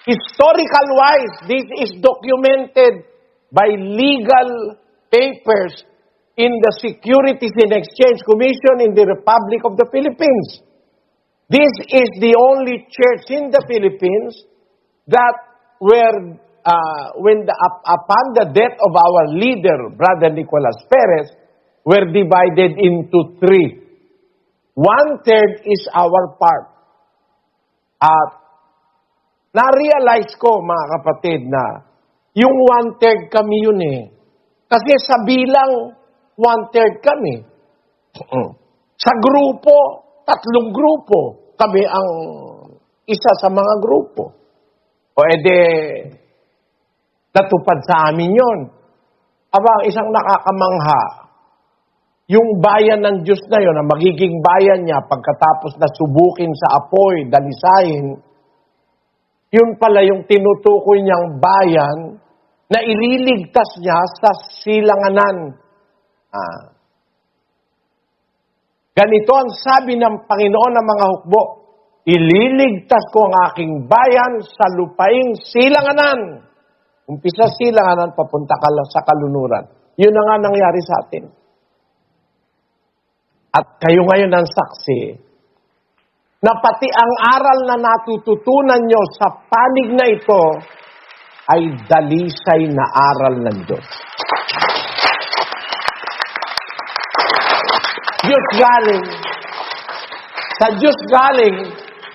Historical-wise, this is documented by legal papers in the Securities and Exchange Commission in the Republic of the Philippines. This is the only church in the Philippines that upon the death of our leader, Brother Nicolas Perez, were divided into 3. 1/3 is our part. At na-realize ko, mga kapatid, na yung 1/3 kami yun eh. Kasi sa bilang, 1/3 kami. Sa grupo, 3 grupo. Kami ang isa sa mga grupo. O ede, natupad sa amin yun. Aba, isang nakakamangha, yung bayan ng Diyos na yun, ang magiging bayan niya pagkatapos na subukin sa apoy, dalisayin, yun pala yung tinutukoy niyang bayan na ililigtas niya sa silanganan. Ganito ang sabi ng Panginoon ng mga hukbo, ililigtas ko ang aking bayan sa lupaing silanganan. Umpisa silanganan, papunta ka lang sa kalunuran. Yun na nga nangyari sa atin. At kayo ngayon ang saksi na pati ang aral na natututunan nyo sa panig na ito ay dalisay na aral ng Diyos. Diyos galing. Sa Diyos galing,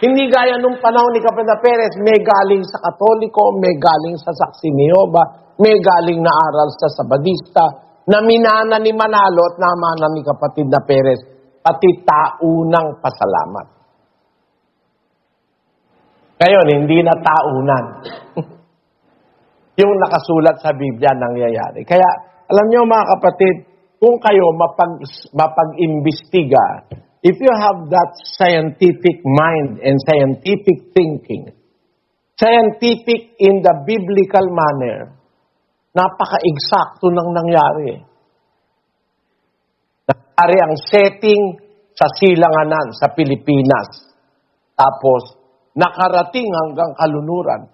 hindi gaya nung panahon ni Kapitán Perez, may galing sa Katoliko, may galing sa Saksi ni Jehovah, may galing na aral sa Sabadista, na minana ni Manalo at namana ni kapatid na Perez, pati taunang pasalamat. Ngayon, hindi na taunan. Yung nakasulat sa Biblia nangyayari. Kaya, alam niyo mga kapatid, kung kayo mapag-imbestiga, if you have that scientific mind and scientific thinking, scientific in the biblical manner, napaka-eksakto ng nangyari. Nangyari ang setting sa silanganan sa Pilipinas. Tapos, nakarating hanggang kalunuran.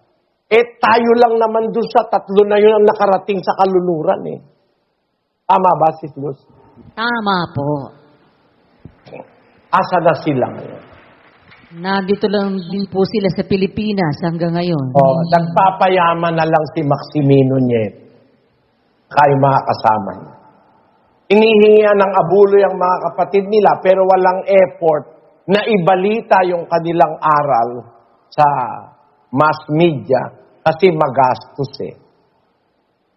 Tayo lang naman dun sa 3 na yun ang nakarating sa kalunuran eh. Tama ba, Sis Luz? Tama po. Asa na sila ngayon? Nandito lang din po sila sa Pilipinas hanggang ngayon. Nagpapayaman na lang si Maximino Nieto. Kaya mga kasama niya. Hinihingian ng abuloy ang mga kapatid nila pero walang effort na ibalita yung kanilang aral sa mass media kasi magastos eh.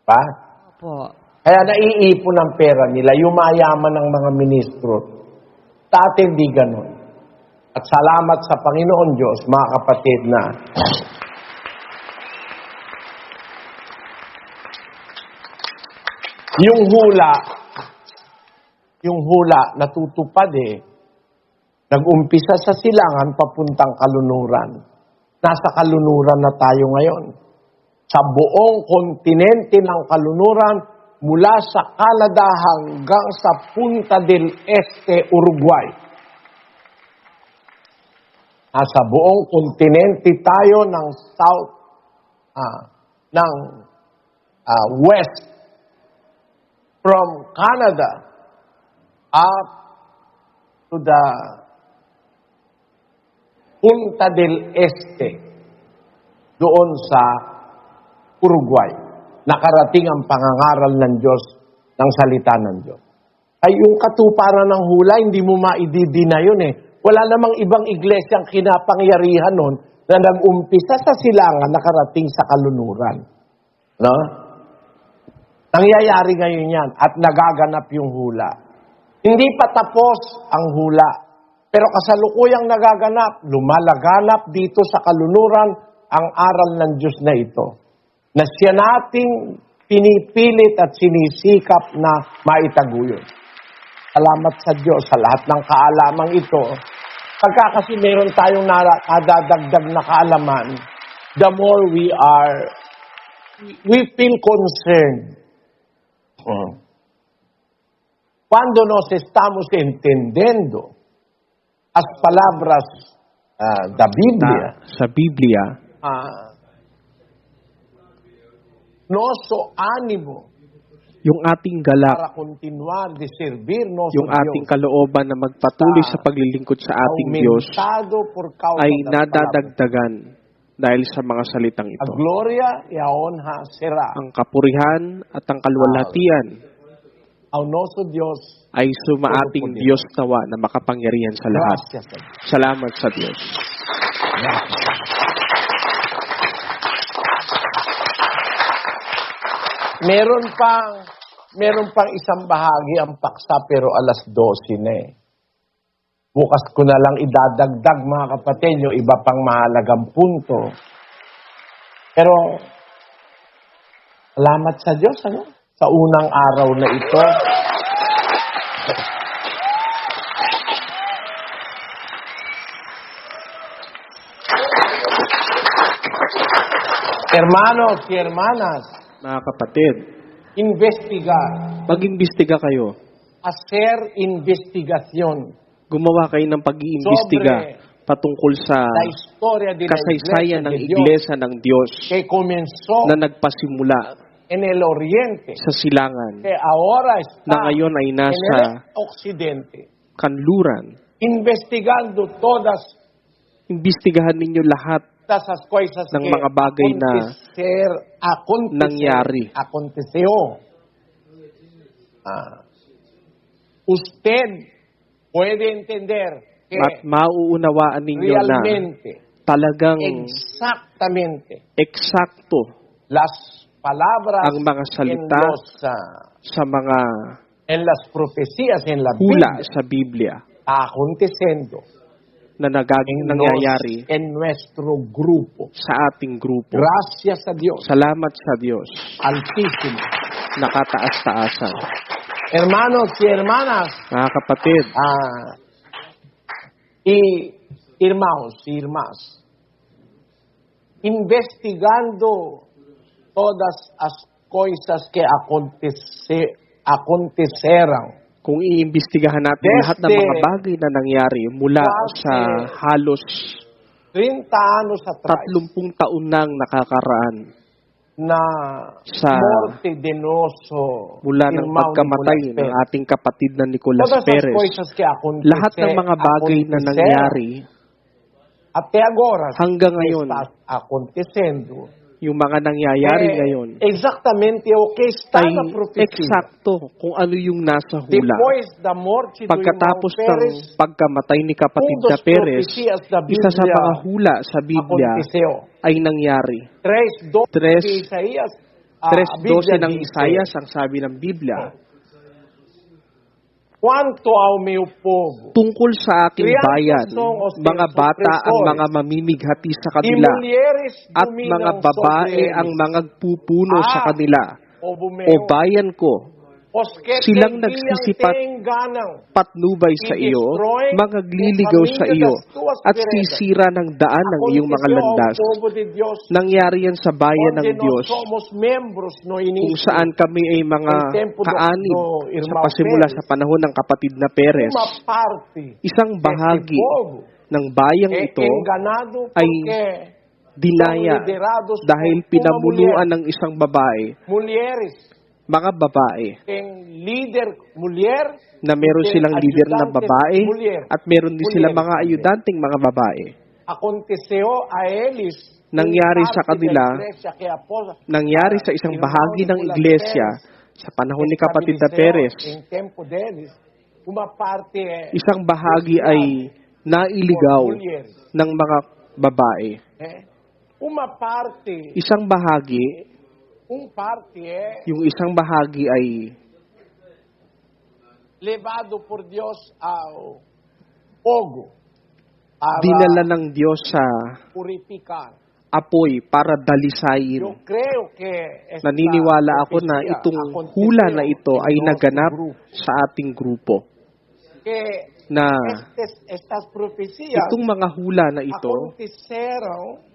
Pa? Opo. Kaya naiipon ang pera nila, yumayaman ng mga ministro. Dati hindi ganun. At salamat sa Panginoon Diyos, mga kapatid, na yung hula natutupad eh. Nag-umpisa sa silangan papuntang kalunuran. Nasa kalunuran na tayo ngayon. Sa buong kontinente ng kalunuran, mula sa Canada hanggang sa Punta del Este, Uruguay. Nasa buong kontinente tayo ng west, from Canada up to the Punta del Este, doon sa Uruguay. Nakarating ang pangangaral ng Diyos, ng salita ng Diyos. Ay yung katuparan ng hula, hindi mo maididina yun eh. Wala namang ibang iglesia ang kinapangyarihan nun na nag-umpisa sa silangan, nakarating sa kalunuran. No? Nangyayari ngayon yan at nagaganap yung hula. Hindi pa tapos ang hula. Pero kasalukuyang nagaganap, lumalaganap dito sa kalunuran ang aral ng Diyos na ito. Na siya nating pinipilit at sinisikap na maitaguyod. Salamat sa Diyos sa lahat ng kaalamang ito. Pagka kasi meron tayong nadadagdag na kaalaman, the more we feel concerned. Cuando nos estamos entendiendo as palabras da Biblia, Sa Biblia, nosso ánimo yung ating galak, para continuar de servir nosso yung ating kalooban na magpatuloy sa paglilingkod sa ating Diyos aumentado por causa ay das palabras. nadadagdagan dahil sa mga salitang A ito. gloria e a honra será Ang kapurihan at ang kaluwalhatian ao nosso Deus. ay sumaating Diyos nawa na makapangyarihan sa lahat. Gracias a Dios. Salamat sa Diyos. Meron pang isang bahagi ang paksa pero alas 12 na eh. Bukas ko na lang idadagdag mga kapatid yung iba pang mahalagang punto. Pero salamat sa Diyos sa unang araw na ito. Hermanos y hermanas, Mga kapatid, investigar, mag-imbestiga kayo. hacer investigación Gumawa kayo ng pag-iimbestiga patungkol sa la historia de la kasaysayan ng Iglesia de Dios Iglesia ng Diyos que comenzó na nagpasimula en el oriente, sa silangan que ahora está na ngayon ay en nasa el occidente, kanluran. investigando todas Imbestigahan ninyo lahat esas cosas ng que mga bagay na nangyari. aconteció. Usted puede entender que At mauunawaan ninyo na realmente, talagang exactamente, eksakto las palabras ang mga salita sa mga en las profecías en la hula Biblia sa Biblia aconteciendo na nangyayari en nuestro grupo. sa ating grupo. Gracias a Dios Salamat sa Diyos. Altísimo. Nakataas-taasan. Hermanos y hermanas, Mga kapatid, y irmãos y irmãs, investigando todas as coisas que aconteceram kung iimbestigahan natin lahat ng mga bagay na nangyari mula sa halos 30 anos atrás 30 taon nang nakakaraan na sa morte de nosso mula ng irmão pagkamatay Nicolas ng Perez. ating kapatid na Nicolas Todas as Perez. coisas que Lahat ng mga bagay na nangyari até agora hanggang ngayon, está acontecendo, yung mga nangyayari ngayon, exactamente o que está ay na profecia. eksakto kung ano yung nasa hula. Depois da morte do Pagkatapos irmão Perez, ng pagkamatay ni kapatid um dos na Perez, profecias da isa sa Bíblia mga hula sa Biblia aconteceu. ay nangyari. 3:12 de Isaías, a 3:12 Bíblia ng diz, Isaias ang sabi ng Biblia, quanto ao meu povo, tungkol sa aking crianças bayan, são os mga teus bata ang opressores, mga mamimighati sa e kanila, mulheres at dominam mga babae sobre ang eles. mga pupuno sa kanila. Povo O meu, bayan ko, os que silang te nagsisipat te enganam, patnubay sa iyo, magliligaw sa iyo, at sisira ng daan ng iyong mga aconteceu landas. ao povo de Deus, Nangyari yan sa bayan ng onde nós Diyos, somos membros no kung início, saan kami ay mga Ang tempo do kaanib sa irmão pasimula Perez. sa panahon ng kapatid na Perez. uma parte Isang bahagi desse povo ng bayang é ito enganado ay porque dinaya são liderados dahil por uma pinamunuan ng isang babae, mulheres mga babae, tem líder mulher na meron tem silang leader na ajudantes babae mulher. at meron din silang Mulheres mga também. ayudanting mga babae. Aconteceu a eles Nangyari em sa parte da kanila, igreja que após nangyari sa isang irmão bahagi ng Nicolas iglesia Perez, sa panahon ni kapatid na estabeleceu Perez. em tempo deles uma parte Isang bahagi ay nailigaw ng mga babae. uma parte Isang bahagi Un parte è Yung isang bahagi ay levado por Dios ao fogo para dinala ng Diyos sa purificar. apoy para dalisayin. Yo creo que esta Naniniwala ako na profecía itong aconteció hula na ito en ay nuestro naganap grupo. sa ating grupo. Que Na estas profecías itong mga hula na ito aconteceram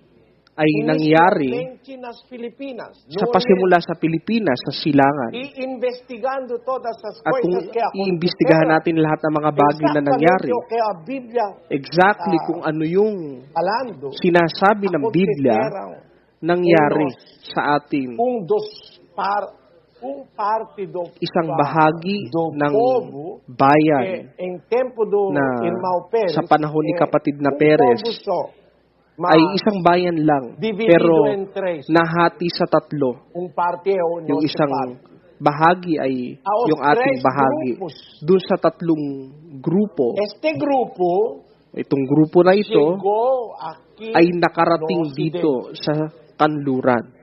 ay nangyari inicialmente nas Filipinas. sa pasimula sa Pilipinas, sa silangan. Y investigando todas as At kung coisas que iimbestigahan natin lahat ng mga bagay na nangyari, exactamente o que a Biblia exactly kung ano yung falando, sinasabi ng Biblia nangyari sa atin. un parte do Isang bahagi ng povo bayan que em tempo do na irmão Pérez, sa panahon ni kapatid na um Perez povo só, ay isang bayan lang, dividido pero en tres. nahati sa tatlo. Un parte é o Yung nosso isang parte. bahagi ay Aos yung ating tres bahagi. grupos. Doon sa tatlong grupo, Este grupo itong grupo na ito chegou aqui ay nakarating no dito sa kanluran.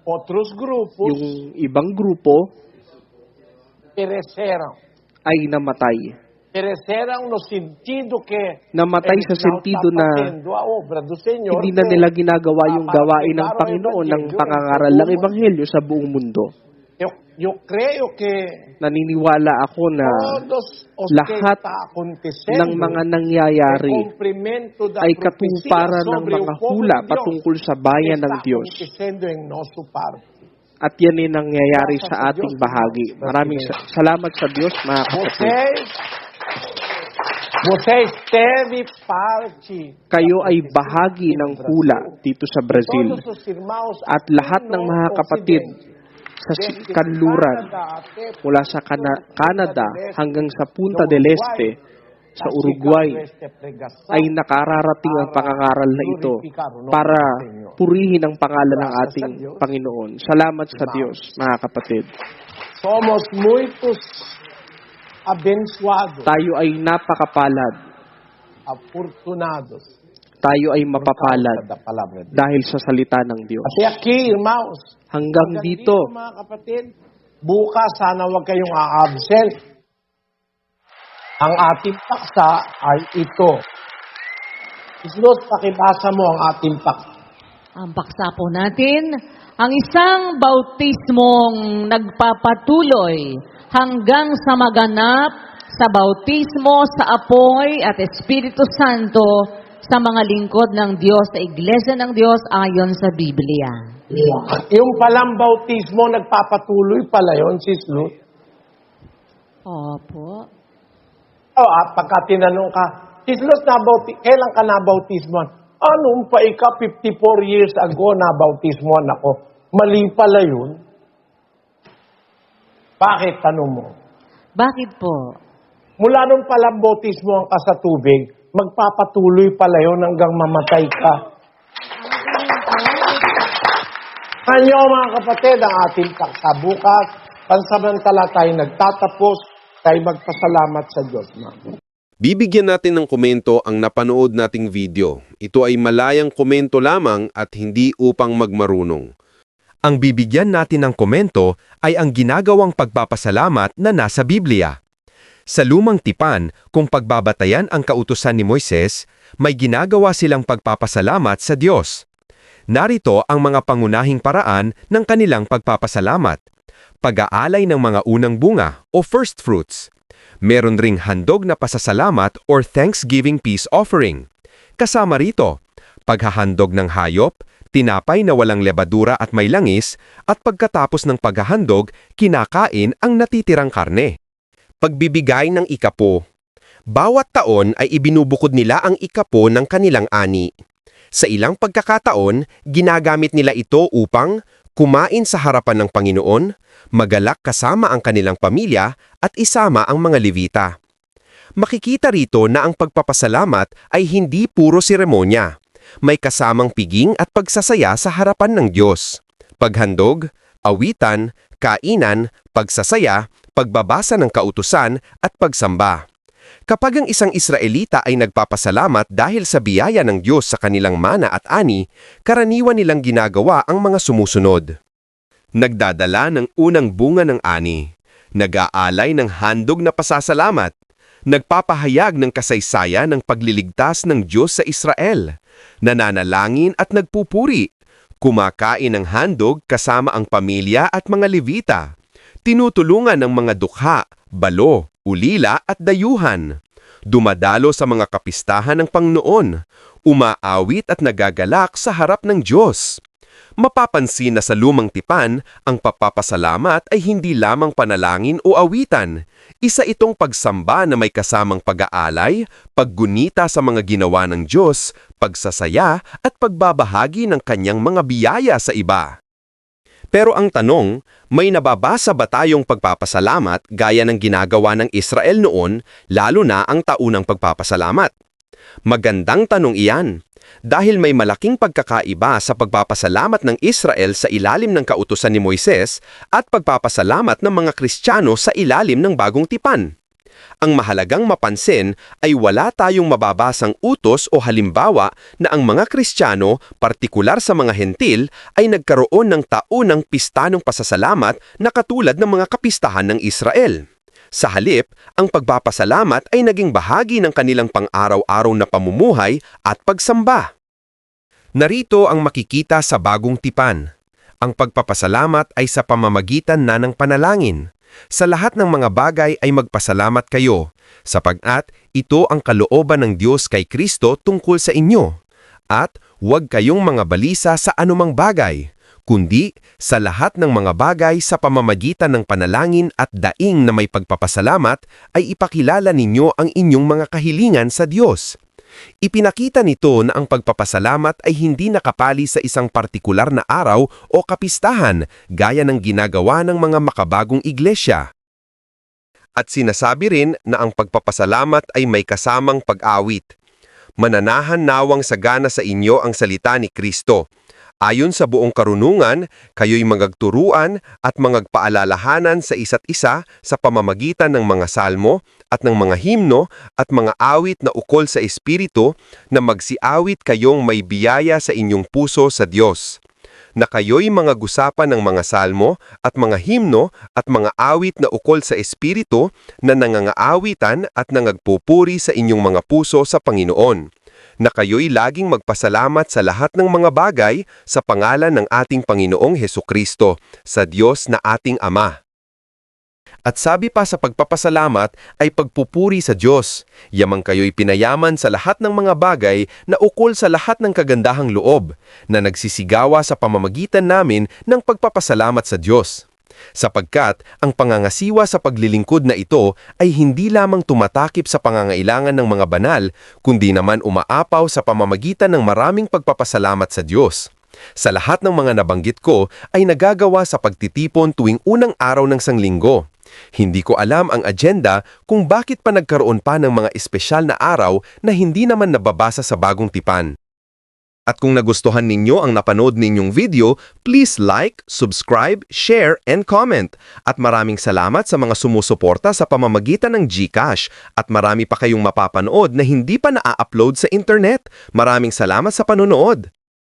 Outros grupos Yung ibang grupo pereceram. ay namatay. Pereceram no sentido que Namatay sa eles não sentido estão na fazendo a obra do Senhor, hindi na que nila ginagawa yung para gawain ng pregar o Panginoon ng evangelho pangangaral em ng todo Ebanghelyo sa buong mundo. eu creio que Naniniwala ako na todos os lahat que está acontecendo ng mga nangyayari é cumprimento da ay profecia katuparan ng sobre mga o povo hula de Deus patungkol sa bayan que ng está Diyos. acontecendo em nosso parte. At yan ay nangyayari sa ating bahagi. Maraming salamat sa Diyos, mga kapatid. Você esteve parte. Kayo ay bahagi ng hula dito sa Brazil. Todos os irmãos At lahat ng mga kapatid sa kanluran, mula sa Canada hanggang sa Punta del Este, sa Uruguay, ay nakararating ang pangangaral na ito para purihin ang pangalan ng ating Panginoon. Salamat sa Diyos, mga kapatid. Somos muitos abençoados, Tayo ay napakapalad. afortunados. Tayo ay mapapalad dahil sa salita ng Diyos. Até aqui, irmãos. Hanggang dito, mga kapatid, bukas sana huwag kayong a-absent. Ang ating paksa ay ito. Jesus, pakibasa mo ang ating paksa. Ang paksa po natin, ang isang bautismong nagpapatuloy hanggang sa maganap sa bautismo sa apoy at Espiritu Santo sa mga lingkod ng Diyos, sa Iglesia ng Diyos ayon sa Biblia. Yung palang bautismo, nagpapatuloy pala yun, Sis Luz. Opo. Pagka tinanong ka, Sis Luz, kailan ka nabautismo? Anong pa ika, 54 years ago nabautismoan ako. Mali pala yun. Bakit, tanong mo? Bakit po? Mula nung palang bautismo ka sa tubig, magpapatuloy pala yun hanggang mamatay ka. Kanyo mga kapatid, ang ating paksa bukas, pansamantala tayo nagtatapos, tayo magpasalamat sa Diyos. Bibigyan natin ng komento ang napanood nating video. Ito ay malayang komento lamang at hindi upang magmarunong. Ang bibigyan natin ng komento ay ang ginagawang pagpapasalamat na nasa Biblia. Sa lumang tipan, kung pagbabatayan ang kautusan ni Moises, may ginagawa silang pagpapasalamat sa Diyos. Narito ang mga pangunahing paraan ng kanilang pagpapasalamat. Pag-aalay ng mga unang bunga o first fruits. Meron ring handog na pasasalamat or Thanksgiving peace offering. Kasama rito, paghahandog ng hayop, tinapay na walang lebadura at may langis, at pagkatapos ng paghahandog, kinakain ang natitirang karne. Pagbibigay ng ikapo. Bawat taon ay ibinubukod nila ang ikapo ng kanilang ani. Sa ilang pagkakataon, ginagamit nila ito upang kumain sa harapan ng Panginoon, magalak kasama ang kanilang pamilya at isama ang mga Levita. Makikita rito na ang pagpapasalamat ay hindi puro seremonya. May kasamang piging at pagsasaya sa harapan ng Diyos. Paghandog, awitan, kainan, pagsasaya, pagbabasa ng kautusan at pagsamba. Kapag ang isang Israelita ay nagpapasalamat dahil sa biyaya ng Diyos sa kanilang mana at ani, karaniwan nilang ginagawa ang mga sumusunod. Nagdadala ng unang bunga ng ani. Nag-aalay ng handog na pasasalamat. Nagpapahayag ng kasaysayan ng pagliligtas ng Diyos sa Israel. Nananalangin at nagpupuri. Kumakain ng handog kasama ang pamilya at mga Levita. Tinutulungan ng mga dukha, balo, ulila at dayuhan. Dumadalo sa mga kapistahan ng Pangnoon. Umaawit at nagagalak sa harap ng Diyos. Mapapansin na sa lumang tipan, ang pagpapasalamat ay hindi lamang panalangin o awitan. Isa itong pagsamba na may kasamang pag-aalay, paggunita sa mga ginawa ng Diyos, pagsasaya at pagbabahagi ng kanyang mga biyaya sa iba. Pero ang tanong, may nababasa ba tayong pagpapasalamat gaya ng ginagawa ng Israel noon, lalo na ang taunang pagpapasalamat? Magandang tanong iyan. Dahil may malaking pagkakaiba sa pagpapasalamat ng Israel sa ilalim ng kautusan ni Moises at pagpapasalamat ng mga Kristiyano sa ilalim ng Bagong Tipan. Ang mahalagang mapansin ay wala tayong mababasang utos o halimbawa na ang mga Kristiyano, partikular sa mga Hentil, ay nagkaroon ng taunang pista ng pasasalamat na katulad ng mga kapistahan ng Israel. Sa halip, ang pagpapasalamat ay naging bahagi ng kanilang pang-araw-araw na pamumuhay at pagsamba. Narito ang makikita sa Bagong Tipan. Ang pagpapasalamat ay sa pamamagitan na ng panalangin. Sa lahat ng mga bagay ay magpasalamat kayo, sapagkat ito ang kalooban ng Diyos kay Kristo tungkol sa inyo. At huwag kayong mga balisa sa anumang bagay, kundi sa lahat ng mga bagay sa pamamagitan ng panalangin at daing na may pagpapasalamat ay ipakilala ninyo ang inyong mga kahilingan sa Diyos. Ipinakita nito na ang pagpapasalamat ay hindi nakapali sa isang partikular na araw o kapistahan gaya ng ginagawa ng mga makabagong iglesia. At sinasabi rin na ang pagpapasalamat ay may kasamang pag-awit. Mananahan nawang sagana sa inyo ang salita ni Kristo. Ayon sa buong karunungan, kayo'y magagturuan at magpaalalahanan sa isa't isa sa pamamagitan ng mga salmo at ng mga himno at mga awit na ukol sa Espiritu na magsiawit kayong may biyaya sa inyong puso sa Diyos. Na kayo'y mga gusapan ng mga salmo at mga himno at mga awit na ukol sa Espiritu na nangangaawitan at nangagpupuri sa inyong mga puso sa Panginoon. Na kayo'y laging magpasalamat sa lahat ng mga bagay sa pangalan ng ating Panginoong Hesukristo, sa Diyos na ating Ama. At sabi pa sa pagpapasalamat ay pagpupuri sa Diyos. Yamang kayo'y pinayaman sa lahat ng mga bagay na ukol sa lahat ng kagandahang loob, na nagsisigawa sa pamamagitan namin ng pagpapasalamat sa Diyos. Sapagkat ang pangangasiwa sa paglilingkod na ito ay hindi lamang tumatakip sa pangangailangan ng mga banal, kundi naman umaapaw sa pamamagitan ng maraming pagpapasalamat sa Diyos. Sa lahat ng mga nabanggit ko ay nagagawa sa pagtitipon tuwing unang araw ng sanglinggo. Hindi ko alam ang agenda kung bakit pa nagkaroon pa ng mga espesyal na araw na hindi naman nababasa sa Bagong Tipan. At kung nagustuhan ninyo ang napanood ninyong video, please like, subscribe, share, and comment. At maraming salamat sa mga sumusuporta sa pamamagitan ng GCash. At marami pa kayong mapapanood na hindi pa na-upload sa internet. Maraming salamat sa panonood.